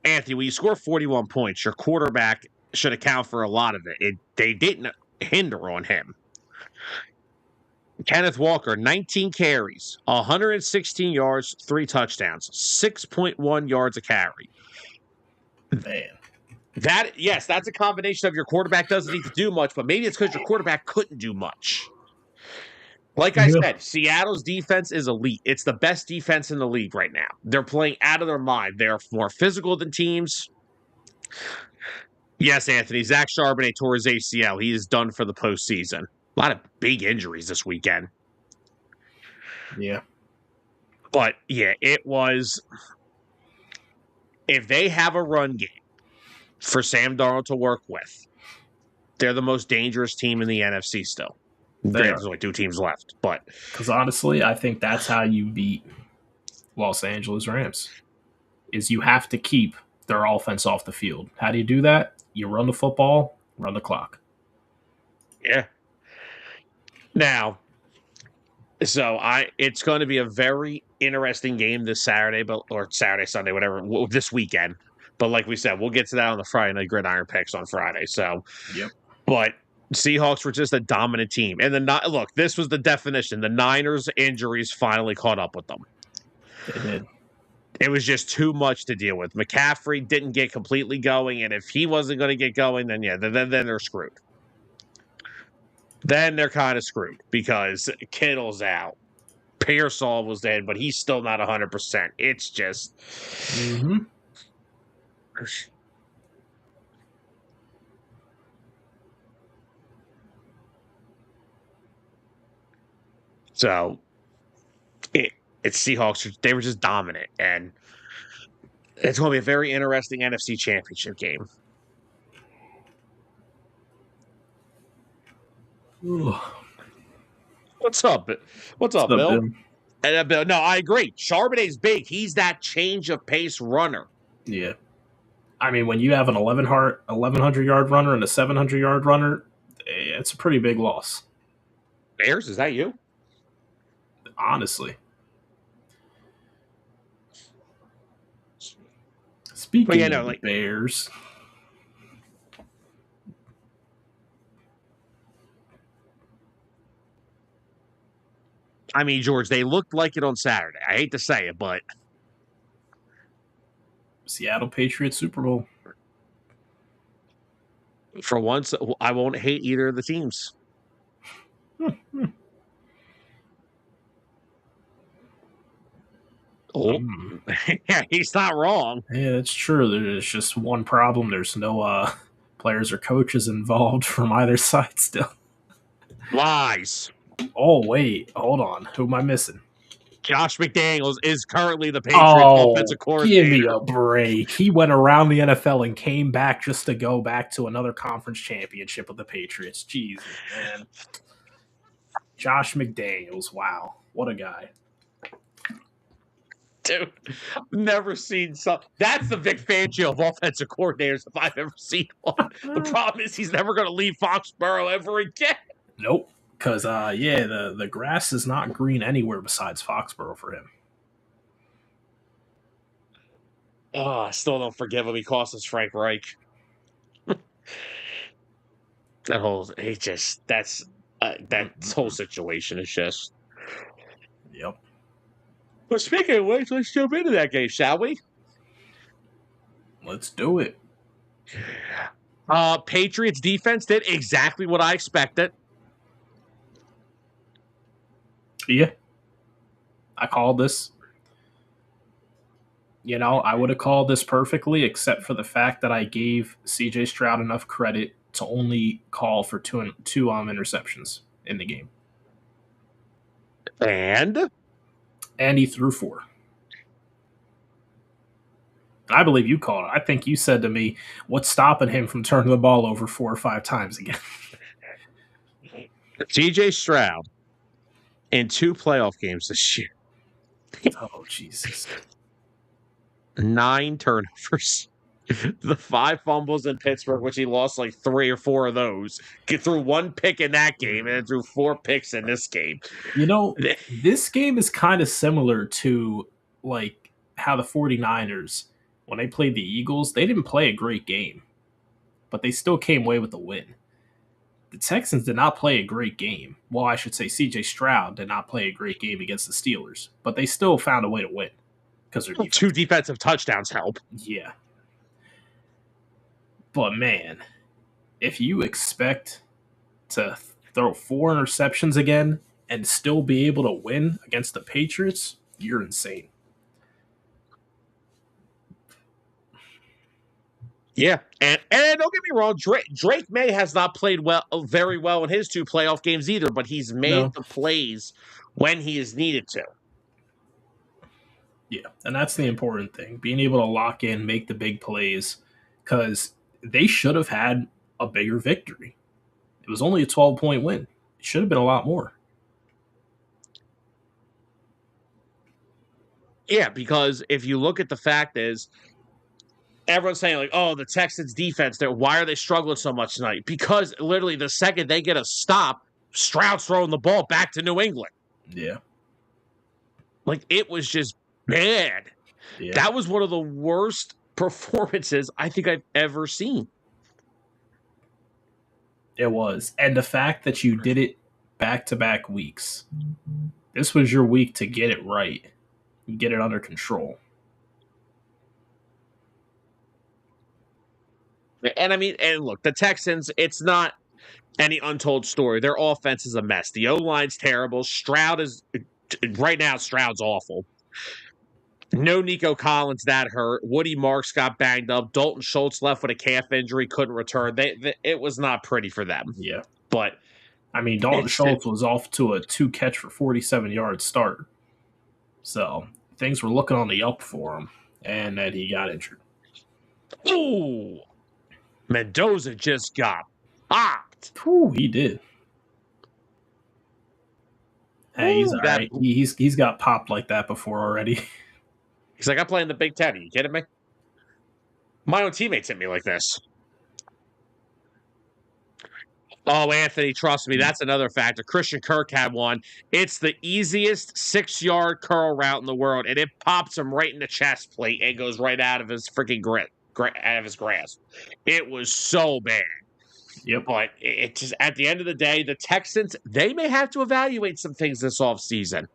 Anthony, when you score 41 points, your quarterback should account for a lot of it. They didn't hinder on him. Kenneth Walker, 19 carries, 116 yards, 3 touchdowns, 6.1 yards a carry. Man. That's a combination of your quarterback doesn't need to do much, but maybe it's because your quarterback couldn't do much. Like I said, Seattle's defense is elite. It's the best defense in the league right now. They're playing out of their mind. They're more physical than teams. Yes, Anthony. Zach Charbonnet tore his ACL. He is done for the postseason. A lot of big injuries this weekend. Yeah. But, yeah, it was... If they have a run game for Sam Darnold to work with, they're the most dangerous team in the NFC still. There's only 2 teams left, but... Because honestly, I think that's how you beat Los Angeles Rams, is you have to keep their offense off the field. How do you do that? You run the football, run the clock. Yeah. Now, it's going to be a very interesting game this Saturday, or Saturday, Sunday, whatever, this weekend. But like we said, we'll get to that on the Friday night gridiron picks on Friday. So, yep. But Seahawks were just a dominant team. And look, this was the definition. The Niners' injuries finally caught up with them. They did. It was just too much to deal with. McCaffrey didn't get completely going, and if he wasn't going to get going, then they're screwed. Then they're kind of screwed because Kittle's out. Pearsall was dead, but he's still not 100%. It's just... Mm-hmm. So, it's Seahawks. They were just dominant, and It's going to be a very interesting NFC Championship game. Ugh. What's up? What's up, Bill? Bill? No, I agree. Charbonnet's big. He's that change of pace runner. Yeah. I mean, when you have an 1,100-yard runner and a 700-yard runner, it's a pretty big loss. Bears, is that you? Honestly. Speaking of the Bears. I mean, George, they looked like it on Saturday. I hate to say it, but Seattle Patriots Super Bowl. For once, I won't hate either of the teams. Yeah, he's not wrong. Yeah, that's true. There's just one problem. There's no players or coaches involved from either side still. Lies. Oh, wait. Hold on. Who am I missing? Josh McDaniels is currently the Patriots offensive coordinator. Give me a break. He went around the NFL and came back just to go back to another conference championship with the Patriots. Jesus, man. Josh McDaniels. Wow. What a guy. Dude, I've never seen some. That's the Vic Fangio of offensive coordinators if I've ever seen one. The problem is he's never going to leave Foxborough ever again. Nope. Because, the grass is not green anywhere besides Foxborough for him. Oh, I still don't forgive him. He cost us Frank Reich. That whole situation is just. Yep. But speaking of which, let's jump into that game, shall we? Let's do it. Patriots defense did exactly what I expected. Yeah. I called this. You know, I would have called this perfectly, except for the fact that I gave CJ Stroud enough credit to only call for two interceptions in the game. And he threw 4. I believe you called it. I think you said to me, what's stopping him from turning the ball over 4 or 5 times again? CJ Stroud in 2 playoff games this year. Oh, Jesus. 9 turnovers. The 5 fumbles in Pittsburgh, which he lost like 3 or 4 of those. Threw 1 pick in that game and then threw 4 picks in this game. You know, this game is kind of similar to like how the 49ers, when they played the Eagles, they didn't play a great game, but they still came away with a win. The Texans did not play a great game. Well, I should say CJ Stroud did not play a great game against the Steelers, but they still found a way to win. Because 2 defensive touchdowns help. Yeah. But, man, if you expect to throw 4 interceptions again and still be able to win against the Patriots, you're insane. Yeah, and don't get me wrong, Drake May has not played very well in his 2 playoff games either, but he's made the plays when he is needed to. Yeah, and that's the important thing, being able to lock in, make the big plays, because they should have had a bigger victory. It was only a 12-point win. It should have been a lot more. Yeah, because if you look at the fact is, everyone's saying like, oh, the Texans defense, why are they struggling so much tonight? Because literally the second they get a stop, Stroud's throwing the ball back to New England. Yeah. Like, it was just bad. Yeah. That was one of the worst performances I think I've ever seen. It was. And the fact that you did it back-to-back weeks, this was your week to get it right. You get it under control. And I mean, and look, the Texans, it's not any untold story. Their offense is a mess. The O-line's terrible. Stroud's awful. No Nico Collins, that hurt. Woody Marks got banged up. Dalton Schultz left with a calf injury, couldn't return. It was not pretty for them. Yeah. But, I mean, Dalton Schultz was off to a 2-catch for 47-yard start. So, things were looking on the up for him. And then he got injured. Ooh, Mendoza just got popped. Whew, he did. Hey, he's Ooh, all right. He's got popped like that before already. he's like, I'm playing the Big Ten. Are you kidding me? My own teammates hit me like this. Oh, Anthony, trust me, that's another factor. Christian Kirk had one. It's the easiest 6-yard curl route in the world, and it pops him right in the chest plate and goes right out of his freaking out of his grasp. It was so bad. Yep. But it just at the end of the day, the Texans, they may have to evaluate some things this offseason.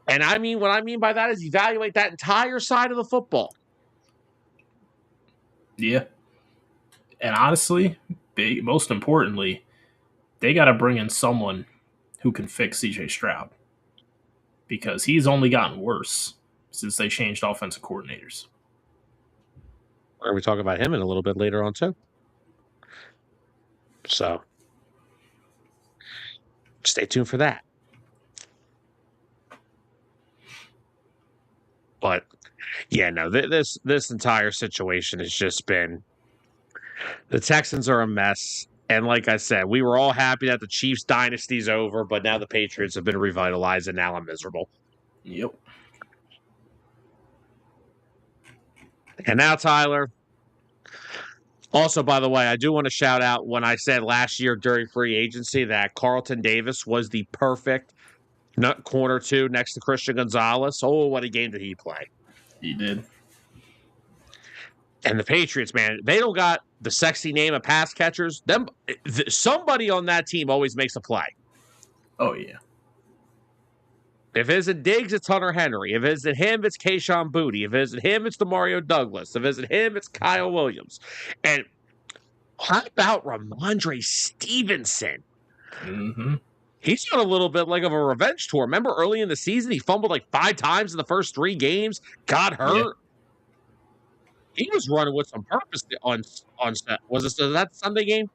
And I mean, what I mean by that is evaluate that entire side of the football. Yeah. And honestly, most importantly, they got to bring in someone who can fix CJ Stroud because he's only gotten worse since they changed offensive coordinators. We're going to talk about him in a little bit later on, too. So stay tuned for that. But yeah, no, this entire situation has just been the Texans are a mess. And like I said, we were all happy that the Chiefs dynasty's over, but now the Patriots have been revitalized, and now I'm miserable. Yep. And now, Tyler. Also, by the way, I do want to shout out when I said last year during free agency that Carlton Davis was the perfect corner 2 next to Christian Gonzalez. Oh, what a game did he play! He did. And the Patriots, man, they don't got the sexy name of pass catchers. Somebody on that team always makes a play. Oh, yeah. If it isn't Diggs, it's Hunter Henry. If it isn't him, it's Kayshon Boutte. If it isn't him, it's Demario Douglas. If it isn't him, it's Kyle Williams. And how about Ramondre Stevenson? Mm-hmm. He's on a little bit like of a revenge tour. Remember early in the season, he fumbled like 5 times in the first 3 games, got hurt. Yeah. He was running with some purpose on set. Was that Sunday game?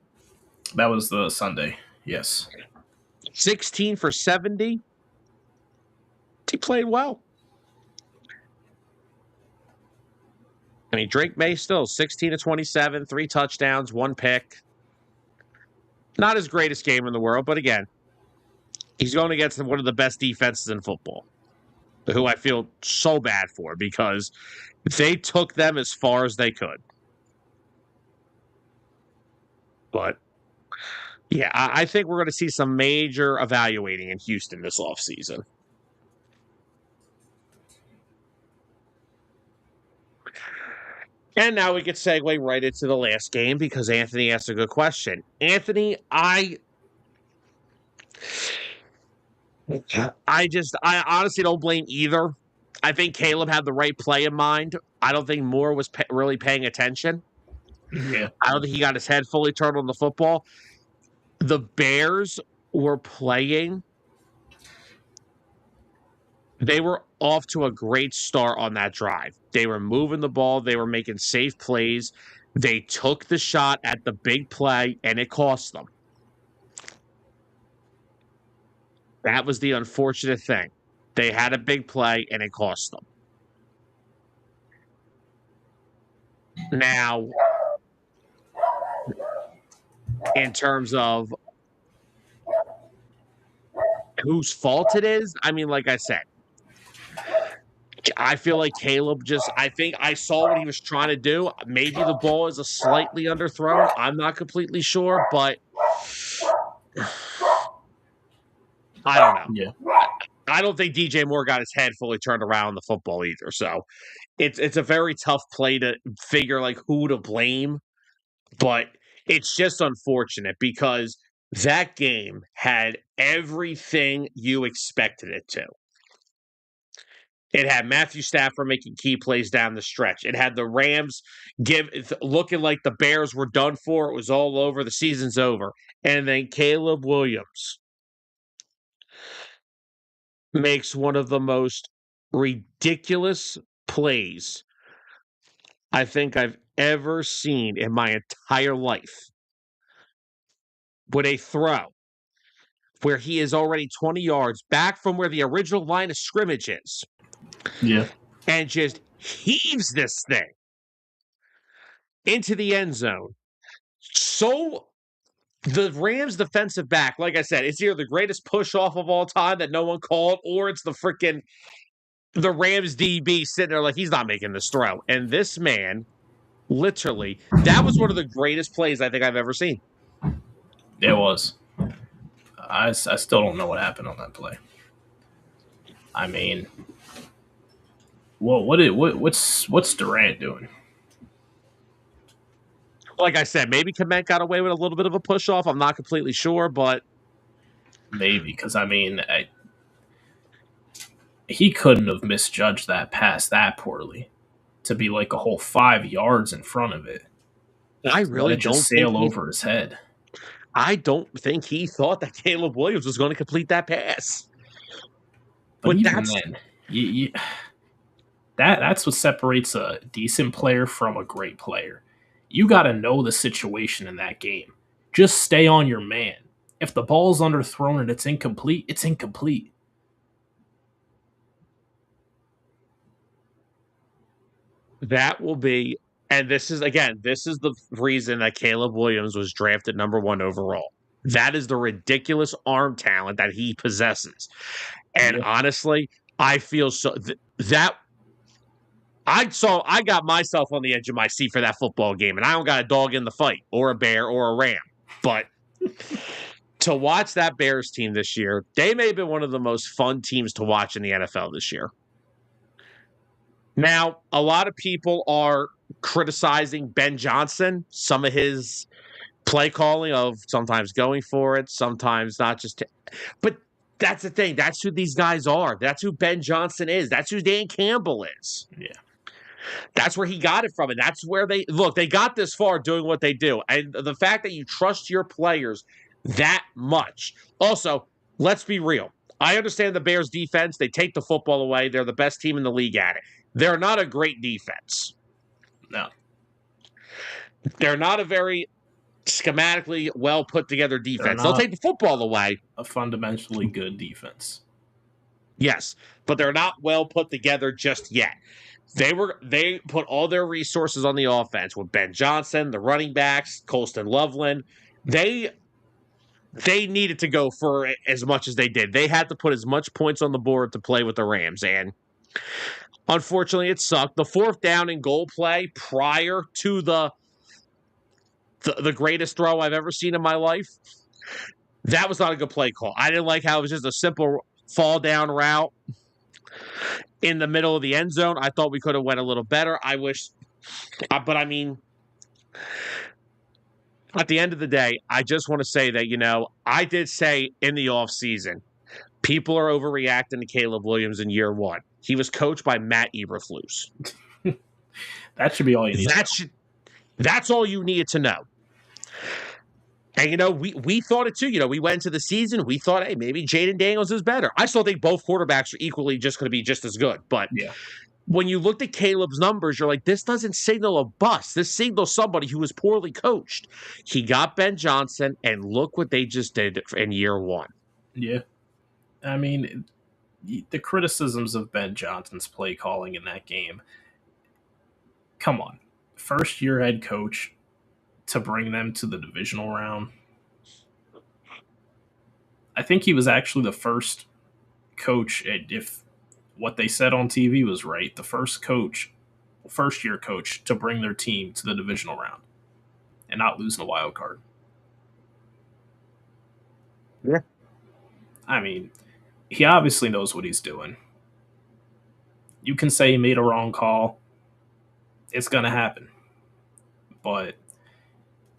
That was the Sunday, yes. 16 for 70. He played well. I mean, Drake May still 16 to 27, 3 touchdowns, 1 pick. Not his greatest game in the world, but again, he's going against one of the best defenses in football, who I feel so bad for because they took them as far as they could. But, yeah, I think we're going to see some major evaluating in Houston this offseason. And now we could segue right into the last game because Anthony asked a good question. Anthony, I honestly don't blame either. I think Caleb had the right play in mind. I don't think Moore was really paying attention. Yeah. I don't think he got his head fully turned on the football. The Bears were playing. They were off to a great start on that drive. They were moving the ball. They were making safe plays. They took the shot at the big play, and it cost them. That was the unfortunate thing. They had a big play, and it cost them. Now, in terms of whose fault it is, I mean, like I said, I feel like Caleb I think I saw what he was trying to do. Maybe the ball is a slightly underthrown. I'm not completely sure, but I don't know. Yeah. I don't think DJ Moore got his head fully turned around on the football either. So it's a very tough play to figure like who to blame, but it's just unfortunate because that game had everything you expected it to. It had Matthew Stafford making key plays down the stretch. It had the Rams looking like the Bears were done for. It was all over. The season's over. And then Caleb Williams makes one of the most ridiculous plays I think I've ever seen in my entire life. With a throw where he is already 20 yards back from where the original line of scrimmage is. Yeah. and just heaves this thing into the end zone. So the Rams defensive back, like I said, it's either the greatest push off of all time that no one called, or it's the Rams DB sitting there like he's not making this throw. And this man, literally, that was one of the greatest plays I think I've ever seen. It was. I still don't know what happened on that play. I mean, what's Durant doing? Like I said, maybe Kmet got away with a little bit of a push off. I'm not completely sure, but Maybe because I mean, he couldn't have misjudged that pass that poorly to be like a whole 5 yards in front of it. I Let really it just don't think sail over his head. I don't think he thought that Caleb Williams was going to complete that pass. But even that's then, that's what separates a decent player from a great player. You got to know the situation in that game. Just stay on your man. If the ball's underthrown and it's incomplete, it's incomplete. that will be, and this is the reason that Caleb Williams was drafted number 1 overall. That is the ridiculous arm talent that he possesses. And Yeah. honestly, I feel that I got myself on the edge of my seat for that football game, and I don't got a dog in the fight or a bear or a ram. But to watch that Bears team this year, they may have been one of the most fun teams to watch in the NFL this year. Now, a lot of people are criticizing Ben Johnson, some of his play calling of sometimes going for it, sometimes not just. But that's the thing. That's who these guys are. That's who Ben Johnson is. That's who Dan Campbell is. Yeah. That's where he got it from. And that's where they got this far doing what they do. And the fact that you trust your players that much. Also, let's be real. I understand the Bears defense. They take the football away. They're the best team in the league at it. They're not a great defense. No. They're not a very schematically well put together defense. They'll take the football away. A fundamentally good defense. Yes, but they're not well put together just yet. They put all their resources on the offense with Ben Johnson, the running backs, Colston Loveland. They needed to go for as much as they did. They had to put as much points on the board to play with the Rams, and unfortunately, it sucked. The 4th down and goal play prior to the greatest throw I've ever seen in my life, that was not a good play call. I didn't like how it was just a simple fall down route in the middle of the end zone. I thought we could have went a little better. I wish, but I mean, at the end of the day, I just want to say that, I did say in the offseason, people are overreacting to Caleb Williams in year 1. He was coached by Matt Eberflus. That should be all you need. That's all you needed to know. And, we thought it too. We went into the season. We thought, hey, maybe Jaden Daniels is better. I still think both quarterbacks are equally just going to be just as good. But when you looked at Caleb's numbers, you're like, this doesn't signal a bust. This signals somebody who was poorly coached. He got Ben Johnson, and look what they just did in year 1. Yeah. I mean, the criticisms of Ben Johnson's play calling in that game, come on. First-year head coach to bring them to the divisional round. I think he was actually the first coach, if what they said on TV was right, the first-year coach to bring their team to the divisional round and not losing a wild card. Yeah. I mean, he obviously knows what he's doing. You can say he made a wrong call. It's going to happen. But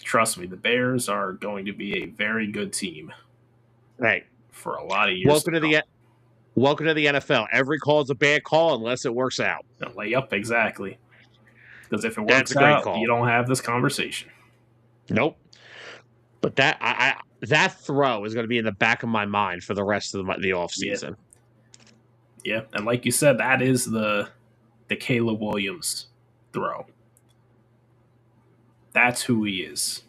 trust me, the Bears are going to be a very good team. Right. For a lot of years. Welcome to the NFL. Every call is a bad call unless it works out. Yep, exactly. Because if it works out, you don't have this conversation. Nope. But that throw is going to be in the back of my mind for the rest of the offseason. Yeah, and like you said, that is the Caleb Williams throw. That's who he is.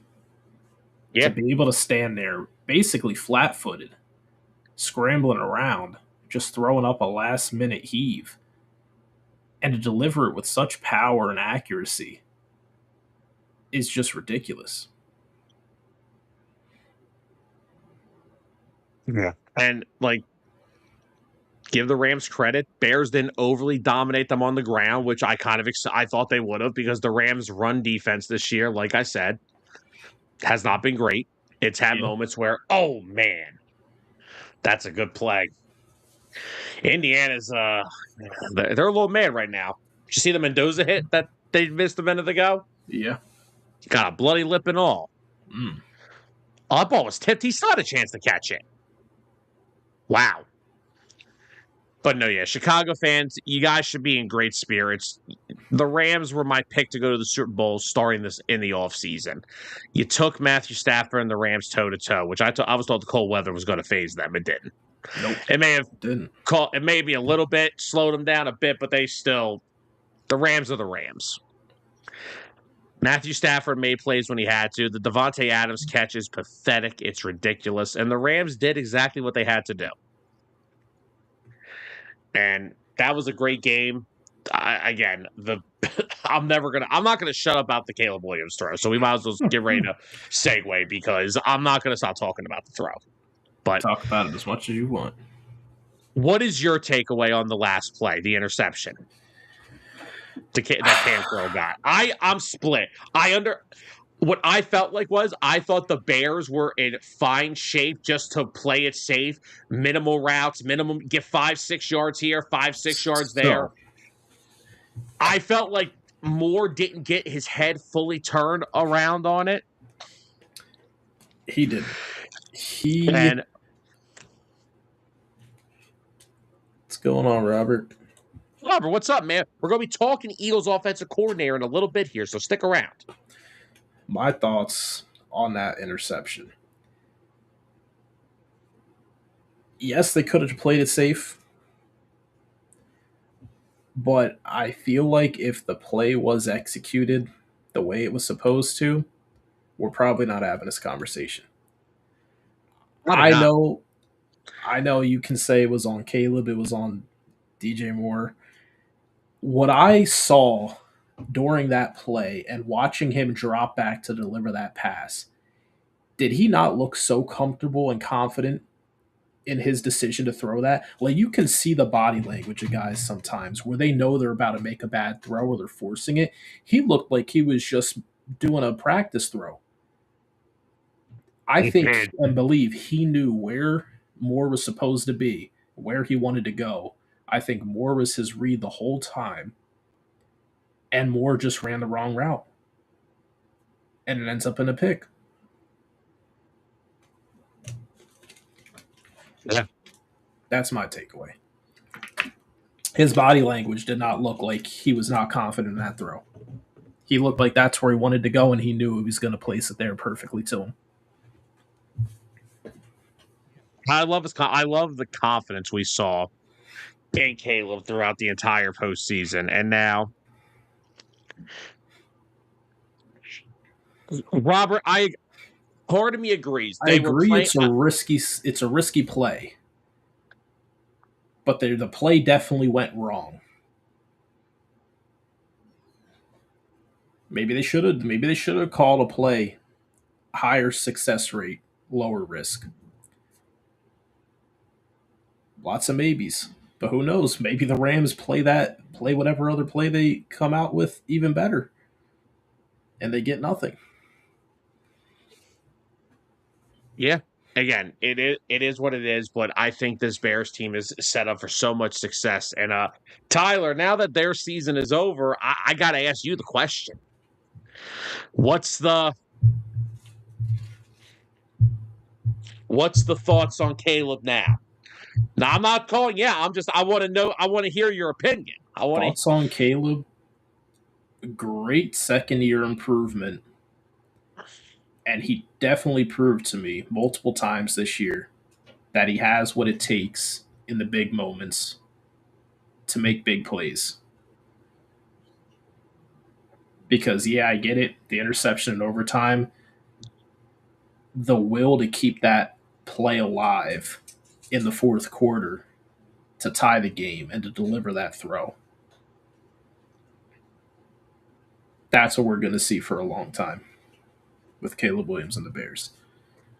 Yeah. To be able to stand there basically flat-footed, scrambling around, just throwing up a last-minute heave and to deliver it with such power and accuracy is just ridiculous. Yeah. And like, give the Rams credit. Bears didn't overly dominate them on the ground, which I kind of I thought they would have, because the Rams' run defense this year, like I said, has not been great. It's had Yeah. moments where, oh man, that's a good play. Indiana's they're a little mad right now. Did you see the Mendoza hit that they missed a minute ago? Yeah. Got a bloody lip and all. Mm. Oh, that ball was tipped. He still had a chance to catch it. Wow. But no, yeah, Chicago fans, you guys should be in great spirits. The Rams were my pick to go to the Super Bowl starting this in the offseason. You took Matthew Stafford and the Rams toe to toe, which I was told the cold weather was going to phase them. It didn't. Nope. It may have Didn't. it may be a little bit, slowed them down a bit, but the Rams are the Rams. Matthew Stafford made plays when he had to. The Devontae Adams catch is pathetic. It's ridiculous. And the Rams did exactly what they had to do. And that was a great game. I'm not gonna shut up about the Caleb Williams throw. So we might as well get ready to segue, because I'm not gonna stop talking about the throw. But talk about it as much as you want. What is your takeaway on the last play, the interception that Cam Crow got? I'm split. What I felt like was, I thought the Bears were in fine shape just to play it safe, minimal routes, get 5-6 yards here, 5-6 yards there. I felt like Moore didn't get his head fully turned around on it. He didn't. What's going on, Robert? Robert, what's up, man? We're going to be talking Eagles offensive coordinator in a little bit here, so stick around. My thoughts on that interception. Yes, they could have played it safe, but I feel like if the play was executed the way it was supposed to, we're probably not having this conversation. I know you can say it was on Caleb, it was on DJ Moore. What I saw during that play and watching him drop back to deliver that pass, did he not look so comfortable and confident in his decision to throw that? Like, you can see the body language of guys sometimes where they know they're about to make a bad throw or they're forcing it. He looked like he was just doing a practice throw. I think and believe he knew where Moore was supposed to be, where he wanted to go. I think Moore was his read the whole time, and Moore just ran the wrong route, and it ends up in a pick. Yeah. That's my takeaway. His body language did not look like he was not confident in that throw. He looked like that's where he wanted to go, and he knew he was going to place it there perfectly to him. I love the confidence we saw in Caleb throughout the entire postseason, and now, Robert, part of me agrees. I agree. It's a risky play, but the play definitely went wrong. Maybe they should have called a play higher success rate, lower risk. Lots of maybes, but who knows? Maybe the Rams play whatever other play they come out with even better, and they get nothing. Yeah. Again, it is what it is, but I think this Bears team is set up for so much success. And Tyler, now that their season is over, I got to ask you the question. What's the thoughts on Caleb now? Now, I'm not calling. Yeah, I want to know. I want to hear your opinion. Thoughts on Caleb? Great second-year improvement. And he definitely proved to me multiple times this year that he has what it takes in the big moments to make big plays. Because, yeah, I get it. The interception in overtime, the will to keep that play alive in the fourth quarter to tie the game and to deliver that throw. That's what we're going to see for a long time with Caleb Williams and the Bears.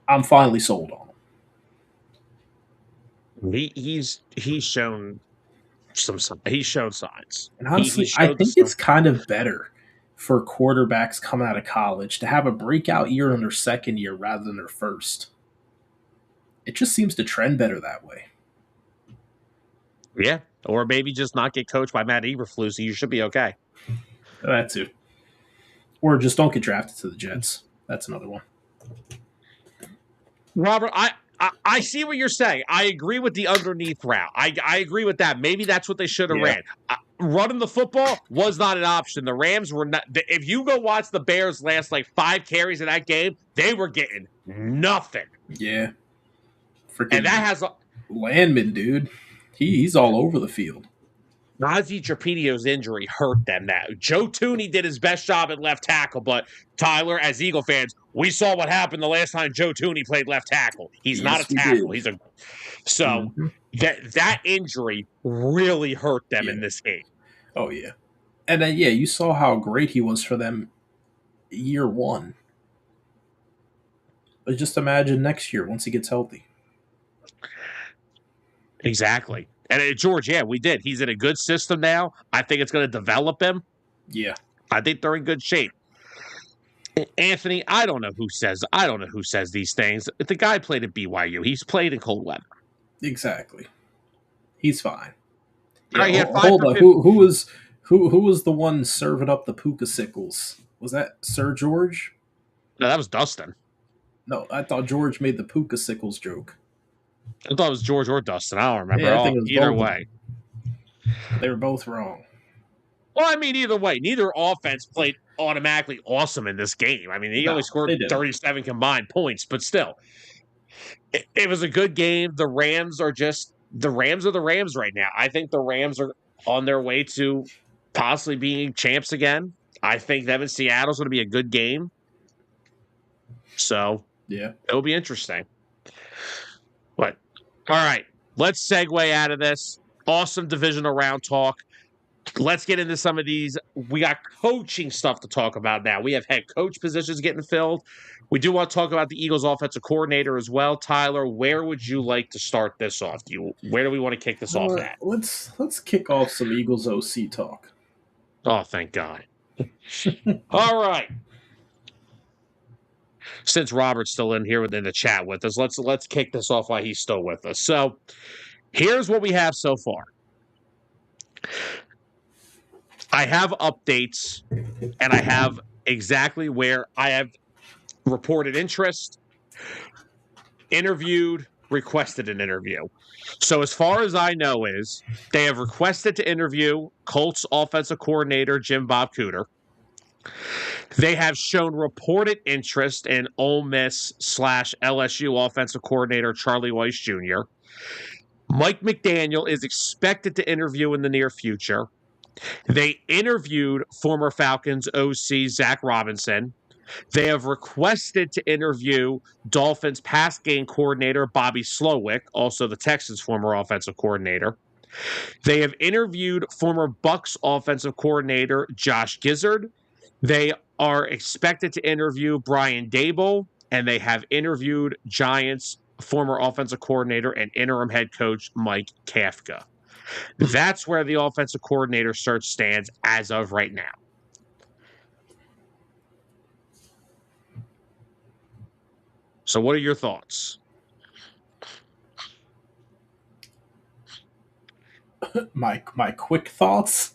I'm finally sold on him. He's shown he's shown signs. And He honestly, I showed the think stuff. it's kind of better for quarterbacks coming out of college to have a breakout year in their second year rather than their first. It just seems to trend better that way. Yeah, or maybe just not get coached by Matt Eberflus, so you should be okay. That too. Or just don't get drafted to the Jets. That's another one. Robert, I see what you're saying. I agree with the underneath route. I agree with that. Maybe that's what they should have Yeah. ran. Running the football was not an option. The Rams were not. If you go watch the Bears last like 5 carries in that game, they were getting nothing. Yeah. Freaking And that has Landman, dude. He's all over the field. Nazi Trapidio's injury hurt them now. Joe Tooney did his best job at left tackle, but Tyler, as Eagle fans, we saw what happened the last time Joe Tooney played left tackle. He's not a tackle. He's a that injury really hurt them in this game. Oh yeah. And then you saw how great he was for them year one. But just imagine next year once he gets healthy. Exactly. And George, we did. He's in a good system now. I think it's going to develop him. Yeah. I think they're in good shape. Anthony, I don't know who says these things. The guy played at BYU. He's played in cold weather. Exactly. He's fine. Yeah, right, hold on. Who was the one serving up the puka sickles? Was that Sir George? No, that was Dustin. No, I thought George made the puka sickles joke. I thought it was George or Dustin. I don't remember. Yeah, I think it was either way. They were both wrong. Well, I mean, either way, neither offense played automatically awesome in this game. I mean, he only scored 37 combined points, but still, it was a good game. The Rams are the Rams right now. I think the Rams are on their way to possibly being champs again. I think them in Seattle's going to be a good game. So, yeah, it'll be interesting. But, all right, let's segue out of this. Awesome divisional round talk. Let's get into some of these. We got coaching stuff to talk about now. We have head coach positions getting filled. We do want to talk about the Eagles offensive coordinator as well. Tyler, where would you like to start this off? Where do we want to kick this off at? Let's kick off some Eagles OC talk. Oh, thank God. All right. Since Robert's still in here within the chat with us, let's kick this off while he's still with us. So, here's what we have so far. I have updates, and I have exactly where I have reported interest, interviewed, requested an interview. So as far as I know is they have requested to interview Colts offensive coordinator Jim Bob Cooter. They have shown reported interest in Ole Miss / LSU offensive coordinator Charlie Weiss Jr. Mike McDaniel is expected to interview in the near future. They interviewed former Falcons OC Zach Robinson. They have requested to interview Dolphins pass game coordinator Bobby Slowick, also the Texans' former offensive coordinator. They have interviewed former Bucs offensive coordinator Josh Gizzard. They are expected to interview Brian Daboll, and they have interviewed Giants' former offensive coordinator and interim head coach Mike Kafka. That's where the offensive coordinator search stands as of right now. So what are your thoughts? My quick thoughts?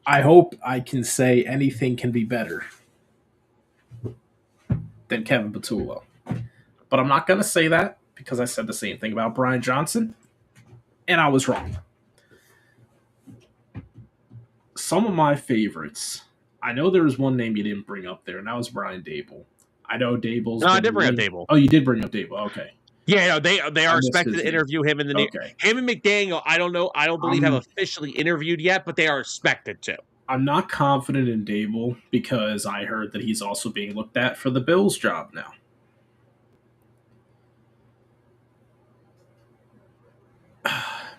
I hope I can say anything can be better than Kevin Patullo. But I'm not going to say that because I said the same thing about Brian Johnson, and I was wrong. Some of my favorites. I know there was one name you didn't bring up there, and that was Brian Daboll. I know Daboll's. No, I did bring up Daboll. Oh, you did bring up Daboll. Okay. Yeah, no, they are expected to interview him in the near. Him and McDaniel, I don't know. I don't believe have officially interviewed yet, but they are expected to. I'm not confident in Daboll because I heard that he's also being looked at for the Bills job now.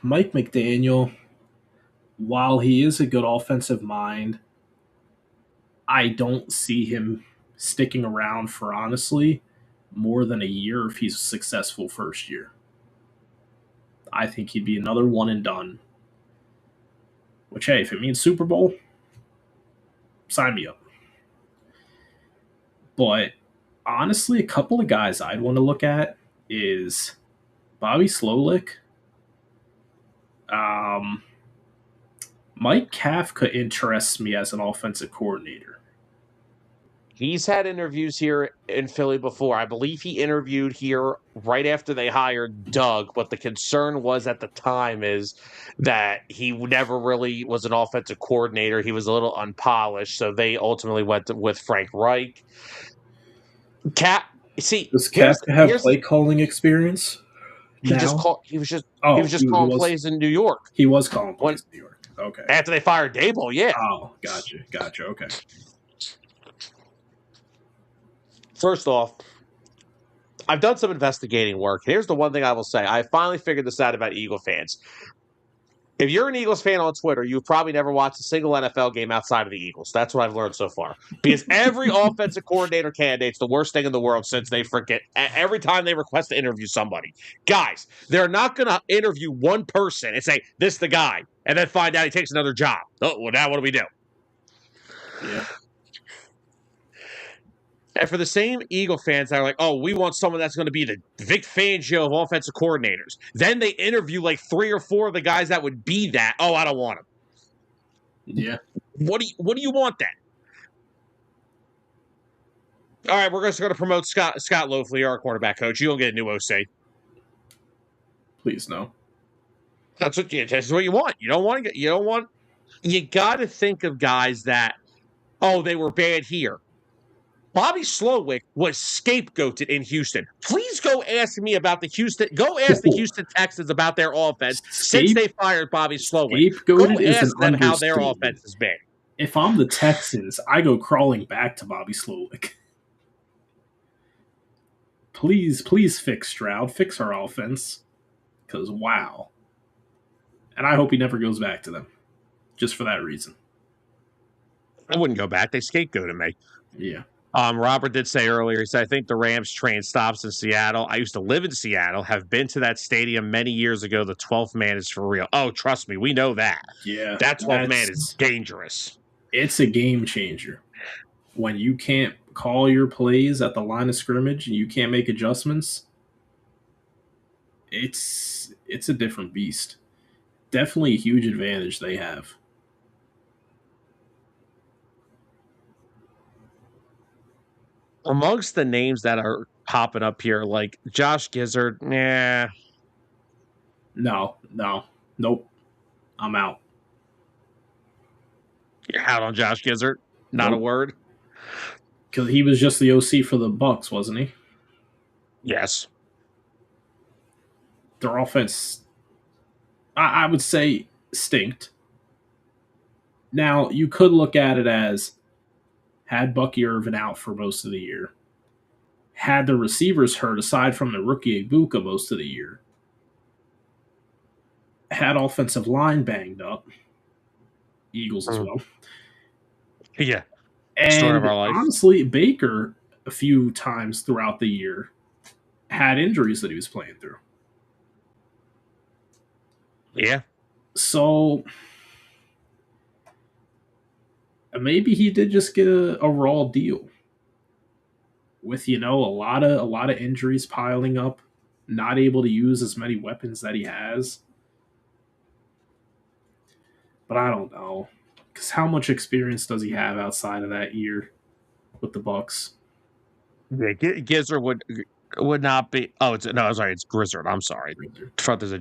Mike McDaniel, while he is a good offensive mind, I don't see him sticking around for, honestly, more than a year if he's successful first year. I think he'd be another one and done. Which, hey, if it means Super Bowl, sign me up. But honestly, a couple of guys I'd want to look at is Bobby Slowick. Um, Mike Kafka interests me as an offensive coordinator. He's had interviews here in Philly before. I believe he interviewed here right after they hired Doug. What the concern was at the time is that he never really was an offensive coordinator. He was a little unpolished, so they ultimately went with Frank Reich. Does Kafka have play calling experience? He now? was just he calling was, plays in New York. He was calling plays in New York. Okay. After they fired Dable, yeah. Oh, gotcha. Okay. First off, I've done some investigating work. Here's the one thing I will say. I finally figured this out about Eagle fans. If you're an Eagles fan on Twitter, you've probably never watched a single NFL game outside of the Eagles. That's what I've learned so far. Because every offensive coordinator candidate's the worst thing in the world since they forget every time they request to interview somebody. Guys, they're not going to interview one person and say, this is the guy, and then find out he takes another job. Oh, well, now what do we do? Yeah. And for the same Eagle fans that are like, oh, we want someone that's going to be the Vic Fangio of offensive coordinators. Then they interview like 3 or 4 of the guys that would be that. Oh, I don't want him. Yeah. What do you want then? All right, we're just going to promote Scott Loeffler, our quarterback coach. You don't get a new OC. Please no. That's what you want. You got to think of guys that, oh, they were bad here. Bobby Slowick was scapegoated in Houston. Please go ask me about the Houston. Go ask the Houston Texans about their offense since they fired Bobby Slowick. Go ask them how their offense has been. If I'm the Texans, I go crawling back to Bobby Slowick. Please fix Stroud. Fix our offense. Because, wow. And I hope he never goes back to them. Just for that reason. I wouldn't go back. They scapegoated me. Yeah. Robert did say earlier, he said, I think the Rams train stops in Seattle. I used to live in Seattle, have been to that stadium many years ago. The 12th man is for real. Oh, trust me, we know that. Yeah. That 12th man is dangerous. It's a game changer. When you can't call your plays at the line of scrimmage and you can't make adjustments, it's a different beast. Definitely a huge advantage they have. Amongst the names that are popping up here, like Josh Gizzard, nah. No. Nope. I'm out. You're out on Josh Gizzard? Not a word? Because he was just the OC for the Bucs, wasn't he? Yes. Their offense, I would say, stinked. Now, you could look at it as had Bucky Irvin out for most of the year, had the receivers hurt aside from the rookie Ibuka most of the year, had offensive line banged up, Eagles as well. Yeah. And story of our life. Honestly, Baker, a few times throughout the year, had injuries that he was playing through. Yeah. So maybe he did just get a raw deal with, a lot of injuries piling up, not able to use as many weapons that he has. But I don't know, because how much experience does he have outside of that year with the Bucs? Yeah, Gizzard would not be. Oh, it's Grizzard. I'm sorry. There's a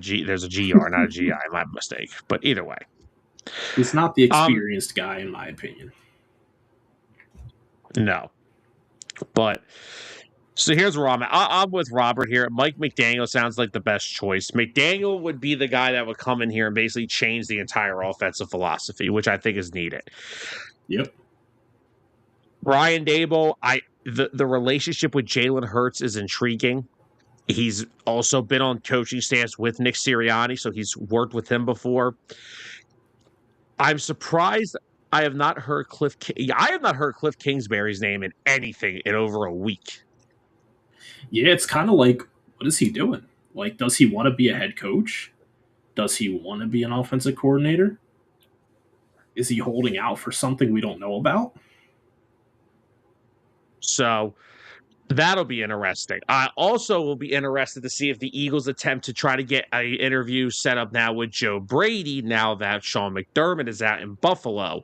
GR, not a GI. My mistake. But either way, he's not the experienced guy, in my opinion. No, but so here's where I'm at. I'm with Robert here. Mike McDaniel sounds like the best choice. McDaniel would be the guy that would come in here and basically change the entire offensive philosophy, which I think is needed. Yep. Brian Daboll, the relationship with Jalen Hurts is intriguing. He's also been on coaching staffs with Nick Sirianni, so he's worked with him before. I'm surprised I have not heard I have not heard Cliff Kingsbury's name in anything in over a week. Yeah, it's kind of like, what is he doing? Like, does he want to be a head coach? Does he want to be an offensive coordinator? Is he holding out for something we don't know about? So that'll be interesting. I also will be interested to see if the Eagles attempt to try to get an interview set up now with Joe Brady now that Sean McDermott is out in Buffalo.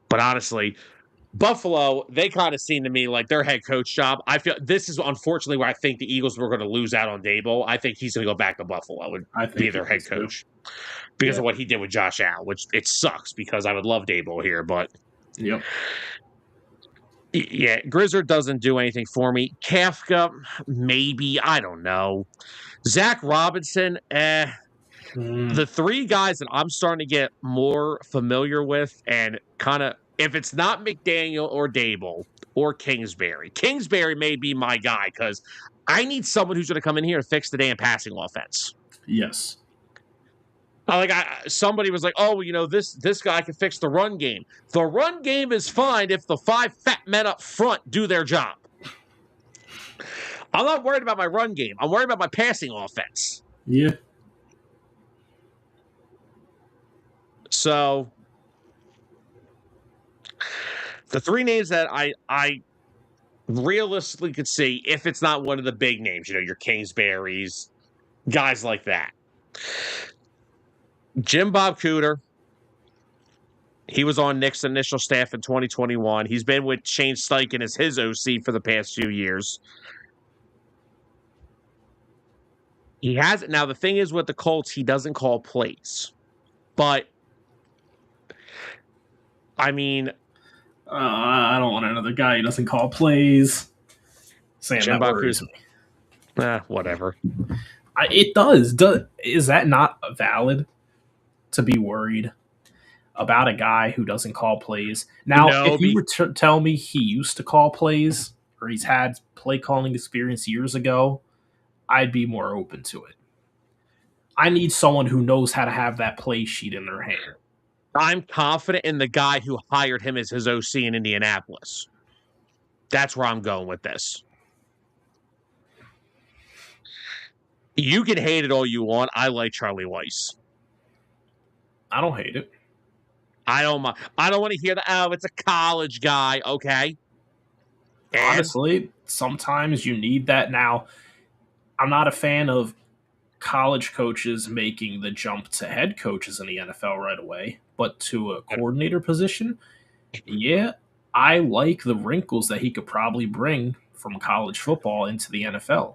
But honestly, Buffalo, they kind of seem to me like their head coach job. I feel this is unfortunately where I think the Eagles were going to lose out on Dable. I think he's going to go back to Buffalo and I be think he their head is too. coach because Yeah. of what he did with Josh Allen, which it sucks because I would love Dable here, but Yep. yeah, Grizzard doesn't do anything for me. Kafka, maybe, I don't know. Zach Robinson, Mm, the three guys that I'm starting to get more familiar with, and kind of if it's not McDaniel or Dable or Kingsbury, Kingsbury may be my guy because I need someone who's going to come in here and fix the damn passing offense. yes. Somebody was like, "Oh, you know this guy can fix the run game." The run game is fine if the five fat men up front do their job. I'm not worried about my run game. I'm worried about my passing offense. Yeah. So the three names that I realistically could see, if it's not one of the big names, your Kingsbury's, guys like that. Jim Bob Cooter, he was on Nick's initial staff in 2021. He's been with Shane Steichen as his OC for the past few years. He has now. The thing is with the Colts, he doesn't call plays, but I mean, I don't want another guy who doesn't call plays. Sam, Jim that Bob worries Cooter, me. whatever. It does. Is that not valid to be worried about a guy who doesn't call plays? Now, No, if you were to tell me he used to call plays or he's had play calling experience years ago, I'd be more open to it. I need someone who knows how to have that play sheet in their hand. I'm confident in the guy who hired him as his OC in Indianapolis. That's where I'm going with this. You can hate it all you want. I like Charlie Weiss. I don't hate it. I don't mind. I don't want to hear the it's a college guy. Okay. And Honestly, sometimes you need that. Now, I'm not a fan of college coaches making the jump to head coaches in the NFL right away, but to a coordinator position, yeah, I like the wrinkles that he could probably bring from college football into the NFL.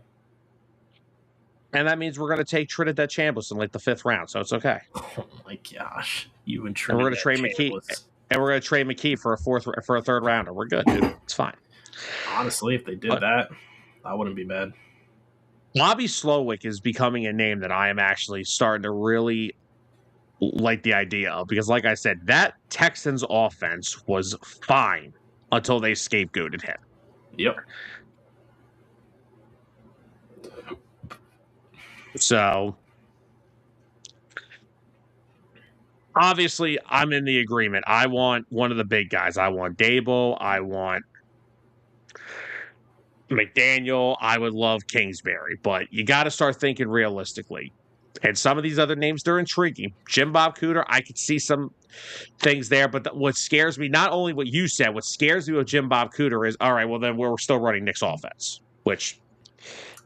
that means we're going to take Trinidad Chambliss in like the 5th round, so it's okay. Oh my gosh, you and And we're going Trinidad to trade McKee, Chambliss. and we're going to trade McKee for a 3rd rounder. We're good, dude. It's fine. Honestly, if they did that, I wouldn't be mad. Bobby Slowick is becoming a name that I am actually starting to really like the idea of because, like I said, that Texans offense was fine until they scapegoated him. Yep. So obviously, I'm in the agreement. I want one of the big guys. I want Dable. I want McDaniel. I would love Kingsbury, but you got to start thinking realistically. And some of these other names, they're intriguing. Jim Bob Cooter, I could see some things there, but what scares me, not only what you said, what scares me with Jim Bob Cooter is, all right, well, then we're still running Nick's offense, which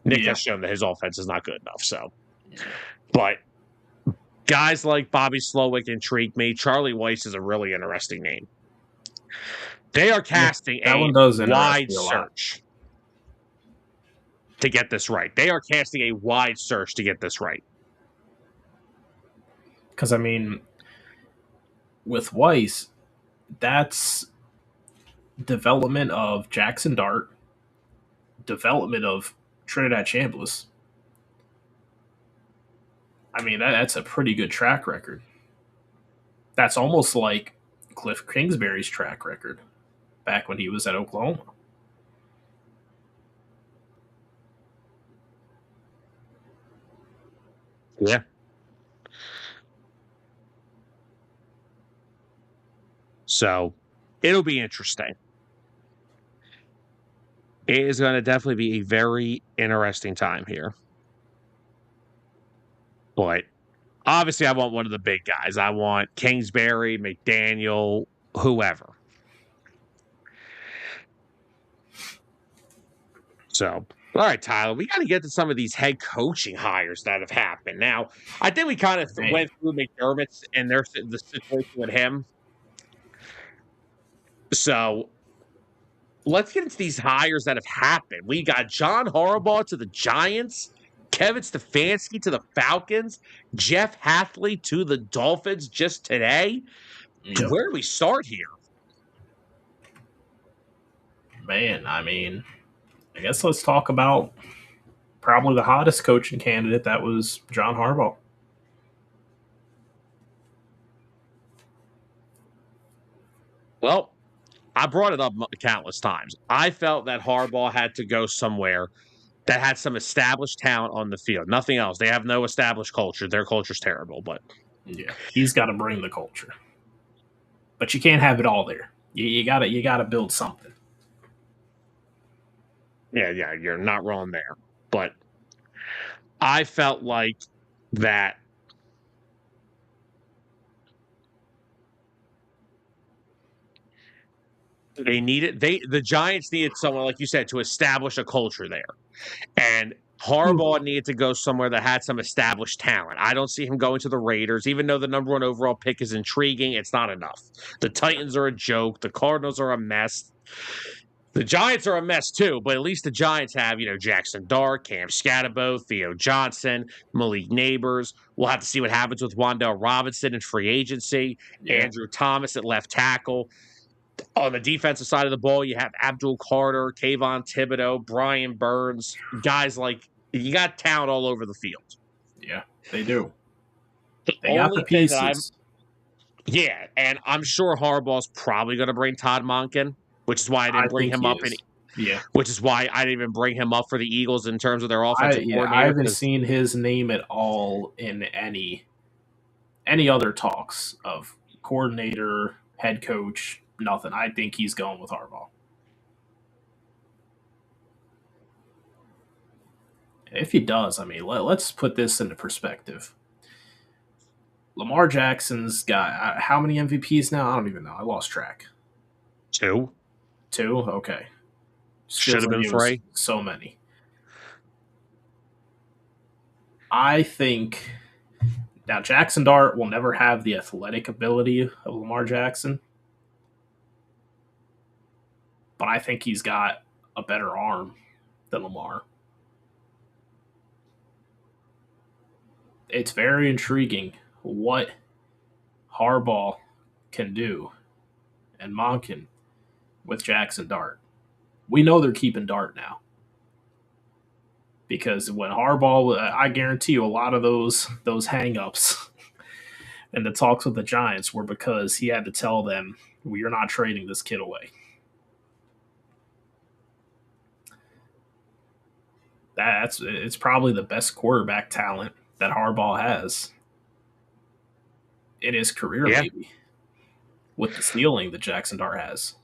Nick has shown that his offense is not good enough. So, but guys like Bobby Slowick intrigue me. Charlie Weiss is a really interesting name. They are casting that a one does wide interest me a lot. search to get this right. They are casting a wide search to get this right. Because, I mean, with Weiss, that's development of Jackson Dart, development of Trinidad Chambliss. I mean, that's a pretty good track record. That's almost like Cliff Kingsbury's track record back when he was at Oklahoma. Yeah. So it'll be interesting. It is going to definitely be a very interesting time here. But obviously, I want one of the big guys. I want Kingsbury, McDaniel, whoever. So, all right, Tyler, we got to get to some of these head coaching hires that have happened. Now, I think we kind of went through McDermott's and the situation with him. So let's get into these hires that have happened. We got John Harbaugh to the Giants, Kevin Stefanski to the Falcons, Jeff Hathley to the Dolphins just today. Yep. Where do we start here? Man, I mean, I guess let's talk about probably the hottest coaching candidate. That was John Harbaugh. Well, I brought it up countless times. I felt that Harbaugh had to go somewhere that had some established talent on the field. Nothing else. They have no established culture. Their culture's terrible, but yeah, he's got to bring the culture. But you can't have it all there. You gotta build something. yeah, you're not wrong there. But I felt like that the Giants needed someone, like you said, to establish a culture there. And Harbaugh needed to go somewhere that had some established talent. I don't see him going to the Raiders, even though the number one overall pick is intriguing. It's not enough. The Titans are a joke. The Cardinals are a mess. The Giants are a mess too, but at least the Giants have, Jackson Dart, Cam Scatterbo, Theo Johnson, Malik Neighbors. We'll have to see what happens with Wan'Dale Robinson in free agency, Andrew Thomas at left tackle. On the defensive side of the ball, you have Abdul Carter, Kayvon Thibodeau, Brian Burns, guys like you got talent all over the field. Yeah, they do. The They got only the thing that pieces. yeah, and I'm sure Harbaugh's probably going to bring Todd Monken, which is why I didn't bring him up. Which is why I didn't even bring him up for the Eagles in terms of their offensive coordinator. I haven't seen his name at all in any other talks of coordinator, head coach, nothing. I think he's going with Harbaugh. If he does, I mean, let's put this into perspective. Lamar Jackson's got how many MVPs now? I don't even know. I lost track. Two. Okay. Should have been three. So many. I think now Jackson Dart will never have the athletic ability of Lamar Jackson, but I think he's got a better arm than Lamar. It's very intriguing what Harbaugh can do and Monken with Jackson Dart. We know they're keeping Dart now. Because when Harbaugh, I guarantee you a lot of those hang-ups and the talks with the Giants were because he had to tell them, well, you're not trading this kid away. It's probably the best quarterback talent that Harbaugh has in his career, maybe, with the ceiling that Jackson Dart has.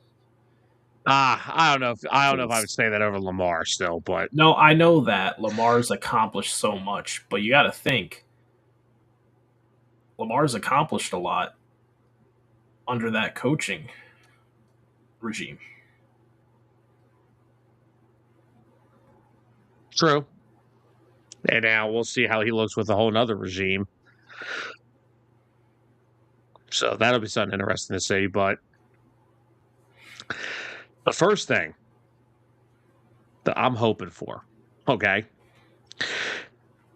I don't know if I would say that over Lamar still, but no, I know that Lamar's accomplished so much, but you got to think Lamar's accomplished a lot under that coaching regime. True. And now we'll see how he looks with a whole nother regime. So that'll be something interesting to see. But the first thing that I'm hoping for, okay,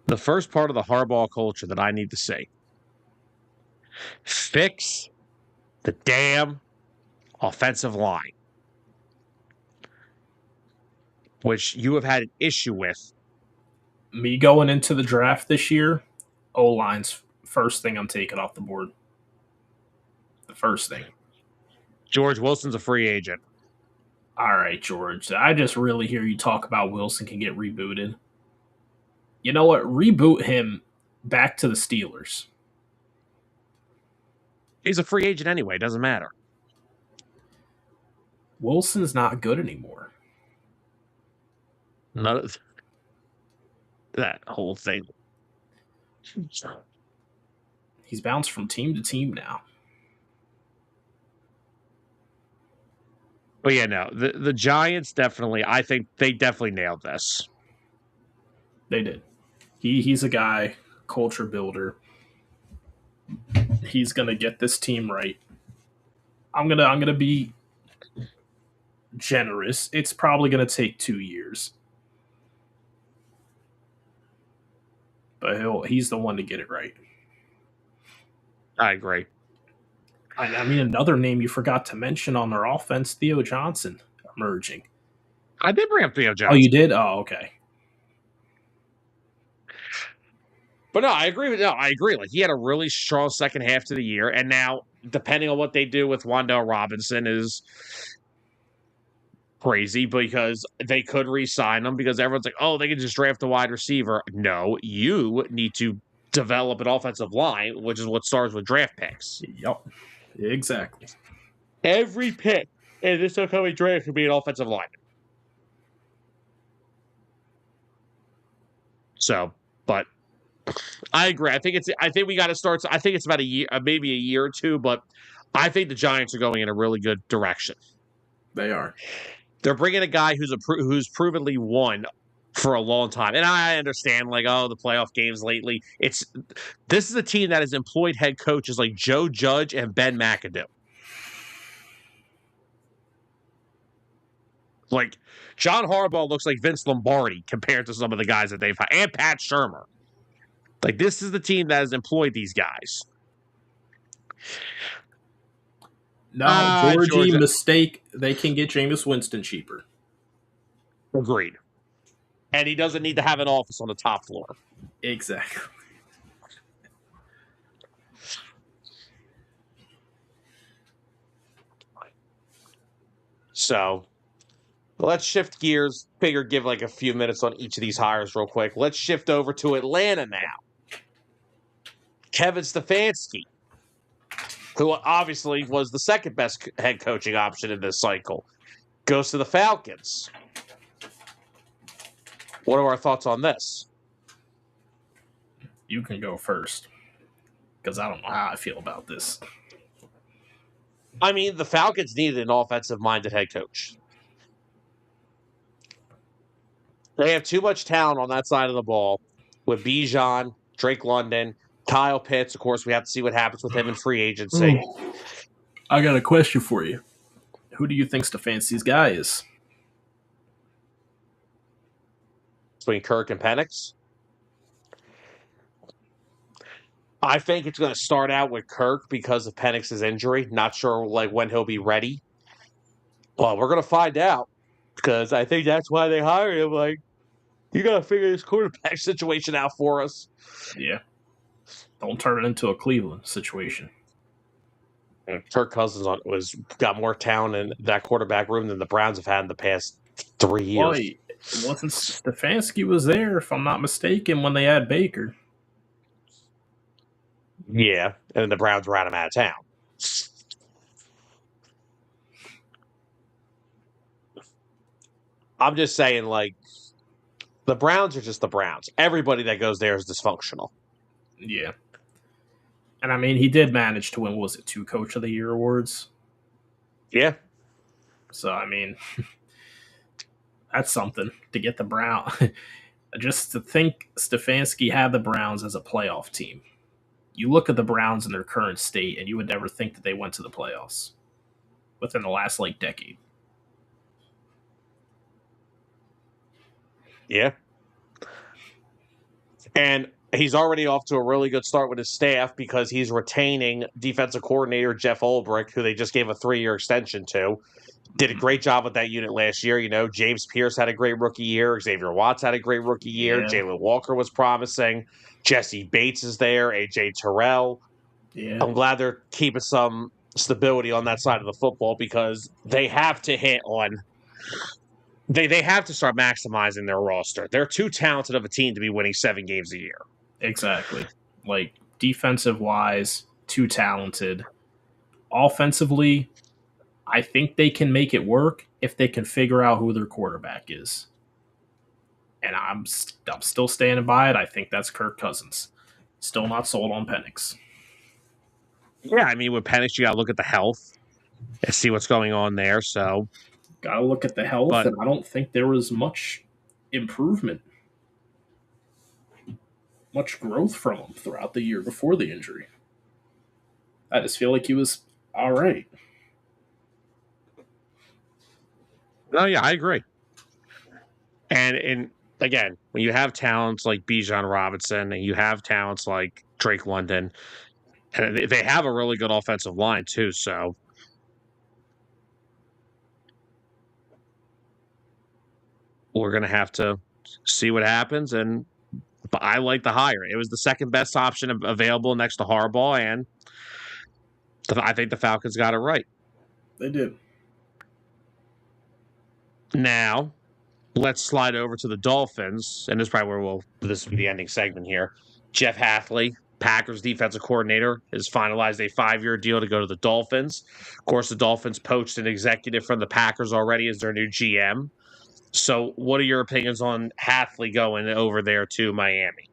the first part of the Harbaugh culture that I need to see, fix the damn offensive line, which you have had an issue with. Me going into the draft this year, O-line's first thing I'm taking off the board. The first thing. George Wilson's a free agent. All right, George. I just really hear you talk about Wilson can get rebooted. You know what? Reboot him back to the Steelers. He's a free agent anyway. Doesn't matter. Wilson's not good anymore. None of that whole thing. He's bounced from team to team now. But yeah, no, the Giants definitely. I think they definitely nailed this. They did. He's a guy, culture builder. He's gonna get this team right. I'm gonna be generous. It's probably gonna take 2 years, but he's the one to get it right. I agree. I mean, another name you forgot to mention on their offense, Theo Johnson, emerging. I did bring up Theo Johnson. Oh, you did? Oh, okay. But no, I agree. I agree. Like, he had a really strong second half to the year, and now, depending on what they do with Wan'Dale Robinson, is crazy because they could re-sign him because everyone's like, oh, they can just draft a wide receiver. No, you need to develop an offensive line, which is what starts with draft picks. Yep. Exactly. Every pick in this upcoming draft could be an offensive lineman. So, but I agree. I think we got to start. I think it's about a year, maybe a year or two, but I think the Giants are going in a really good direction. They are. They're bringing a guy who's provenly won for a long time, and I understand, like, oh, the playoff games lately. This is a team that has employed head coaches like Joe Judge and Ben McAdoo. Like, John Harbaugh looks like Vince Lombardi compared to some of the guys that they've had, and Pat Shurmur. Like, this is the team that has employed these guys. No, Georgia mistake. They can get Jameis Winston cheaper. Agreed. And he doesn't need to have an office on the top floor. Exactly. So, let's shift gears. Figure give like a few minutes on each of these hires real quick. Let's shift over to Atlanta now. Kevin Stefanski, who obviously was the second best head coaching option in this cycle, goes to the Falcons. What are our thoughts on this? You can go first, because I don't know how I feel about this. I mean, the Falcons needed an offensive-minded head coach. They have too much talent on that side of the ball with Bijan, Drake London, Kyle Pitts. Of course, we have to see what happens with him in free agency. Ooh. I got a question for you. Who do you think Stefanski's guy is? Between Kirk and Penix? I think it's going to start out with Kirk because of Penix's injury. Not sure like when he'll be ready. Well, we're going to find out because I think that's why they hired him. Like, you got to figure this quarterback situation out for us. Yeah. Don't turn it into a Cleveland situation. And Kirk Cousins got more talent in that quarterback room than the Browns have had in the past 3 years. Well, wasn't Stefanski was there, if I'm not mistaken, when they had Baker. Yeah, and the Browns ran him out of town. I'm just saying, like, the Browns are just the Browns. Everybody that goes there is dysfunctional. Yeah. And, I mean, he did manage to win, was it 2 Coach of the Year awards? Yeah. So, I mean, that's something to get the Browns. Just to think Stefanski had the Browns as a playoff team. You look at the Browns in their current state, and you would never think that they went to the playoffs within the last, decade. Yeah. And he's already off to a really good start with his staff because he's retaining defensive coordinator Jeff Ulbrich, who they just gave a 3-year extension to. Did a great job with that unit last year. You know, James Pierce had a great rookie year. Xavier Watts had a great rookie year. Yeah. Jalen Walker was promising. Jesse Bates is there. A.J. Terrell. Yeah. I'm glad they're keeping some stability on that side of the football because they have to hit on – they have to start maximizing their roster. They're too talented of a team to be winning 7 games a year. Exactly. Like, defensive-wise, too talented. Offensively, I think they can make it work if they can figure out who their quarterback is. And I'm still standing by it. I think that's Kirk Cousins. Still not sold on Penix. Yeah, I mean, with Penix, you got to look at the health and see what's going on there. So, Got to look at the health, but and I don't think there was much improvement, much growth from him throughout the year before the injury. I just feel like he was all right. no, yeah, I agree. And again, when you have talents like Bijan Robinson and you have talents like Drake London, and they have a really good offensive line too. So we're gonna have to see what happens. But I like the hire. It was the second best option available next to Harbaugh, and I think the Falcons got it right. They did. Now let's slide over to the Dolphins, and this is probably where this will be the ending segment here. Jeff Hathley, Packers defensive coordinator, has finalized a 5-year deal to go to the Dolphins. Of course, the Dolphins poached an executive from the Packers already as their new GM. So, what are your opinions on Hathley going over there to Miami?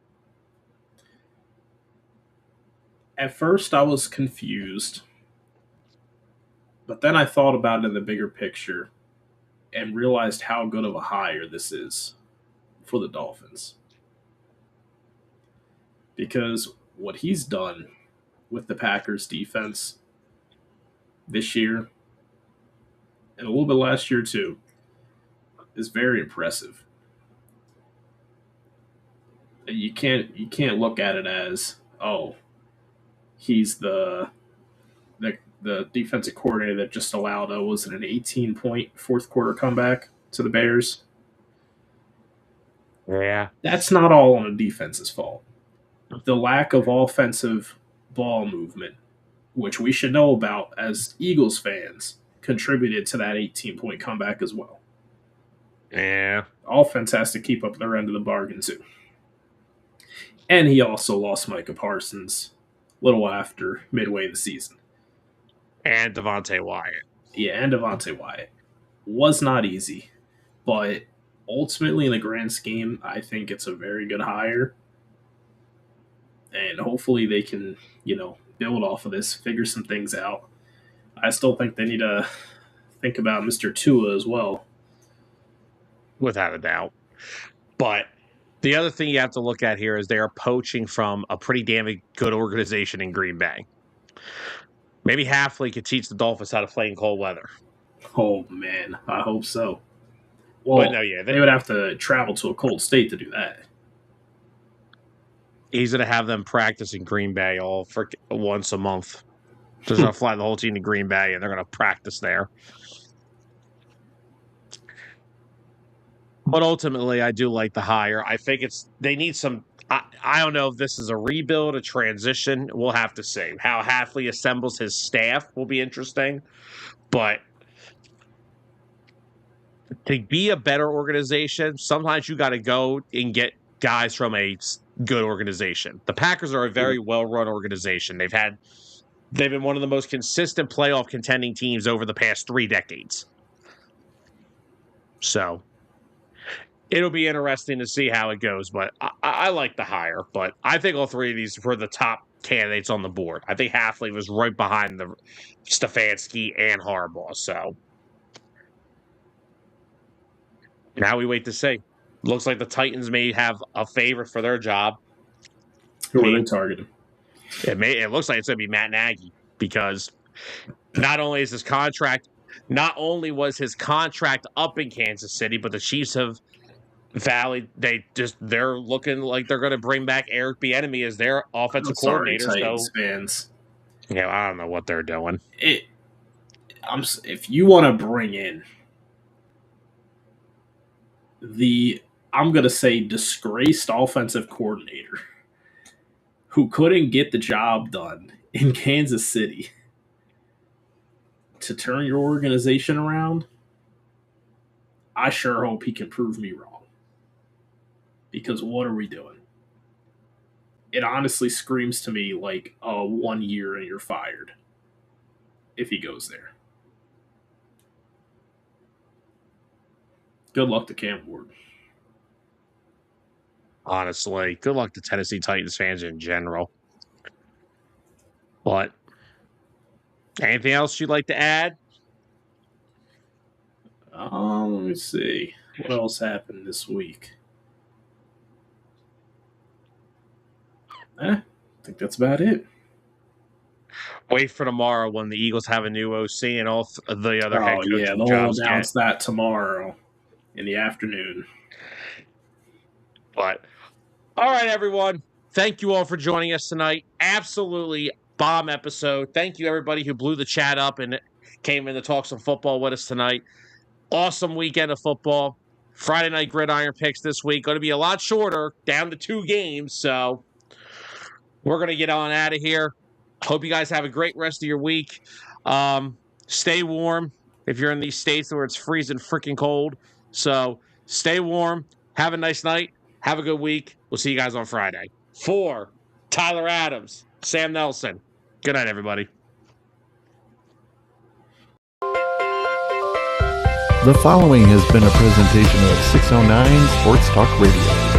At first, I was confused, but then I thought about it in the bigger picture and realized how good of a hire this is for the Dolphins. Because what he's done with the Packers defense this year and a little bit last year too is very impressive. And you can't look at it as, oh, he's the defensive coordinator that just allowed was it an 18-point fourth quarter comeback to the Bears. Yeah. That's not all on the defense's fault. The lack of offensive ball movement, which we should know about as Eagles fans, contributed to that 18-point comeback as well. Yeah. Offense has to keep up their end of the bargain too. And he also lost Micah Parsons a little after midway of the season. And Devontae Wyatt. Yeah, and Devontae Wyatt. Was not easy, but ultimately in the grand scheme, I think it's a very good hire. And hopefully they can, build off of this, figure some things out. I still think they need to think about Mr. Tua as well. Without a doubt. But the other thing you have to look at here is they are poaching from a pretty damn good organization in Green Bay. Maybe Halfley could teach the Dolphins how to play in cold weather. Oh, man. I hope so. Well, but no, yeah, they would have to travel to a cold state to do that. He's going to have them practice in Green Bay all for once a month. They're going to fly the whole team to Green Bay, and they're going to practice there. But ultimately, I do like the hire. I think they need some. I don't know if this is a rebuild, a transition. We'll have to see. How Halfley assembles his staff will be interesting. But to be a better organization, sometimes you got to go and get guys from a good organization. The Packers are a very well-run organization. They've been one of the most consistent playoff contending teams over the past 3 decades. So it'll be interesting to see how it goes, but I like the hire. But I think all 3 of these were the top candidates on the board. I think Halfley was right behind the Stefanski and Harbaugh. So now we wait to see. Looks like the Titans may have a favorite for their job. Who are they targeting? It looks like it's going to be Matt Nagy, because not only was his contract up in Kansas City, but the Chiefs have they're looking like they're going to bring back Eric Bieniemy as their offensive coordinator. Titans fans. Yeah, I don't know what they're doing. If you want to bring in I'm going to say disgraced offensive coordinator who couldn't get the job done in Kansas City to turn your organization around, I sure hope he can prove me wrong. Because what are we doing? It honestly screams to me like 1 year and you're fired if he goes there. Good luck to Cam Ward. Honestly, good luck to Tennessee Titans fans in general. But anything else you'd like to add? Let me see. What else happened this week? I think that's about it. Wait for tomorrow when the Eagles have a new OC and all the other head coaching they'll jobs announce that tomorrow in the afternoon. But all right, everyone. Thank you all for joining us tonight. Absolutely bomb episode. Thank you, everybody who blew the chat up and came in to talk some football with us tonight. Awesome weekend of football. Friday night gridiron picks this week. Going to be a lot shorter, down to 2 games. So we're going to get on out of here. Hope you guys have a great rest of your week. Stay warm if you're in these states where it's freezing freaking cold. So stay warm. Have a nice night. Have a good week. We'll see you guys on Friday. For Tyler Adams, Sam Nelson. Good night, everybody. The following has been a presentation of 609 Sports Talk Radio.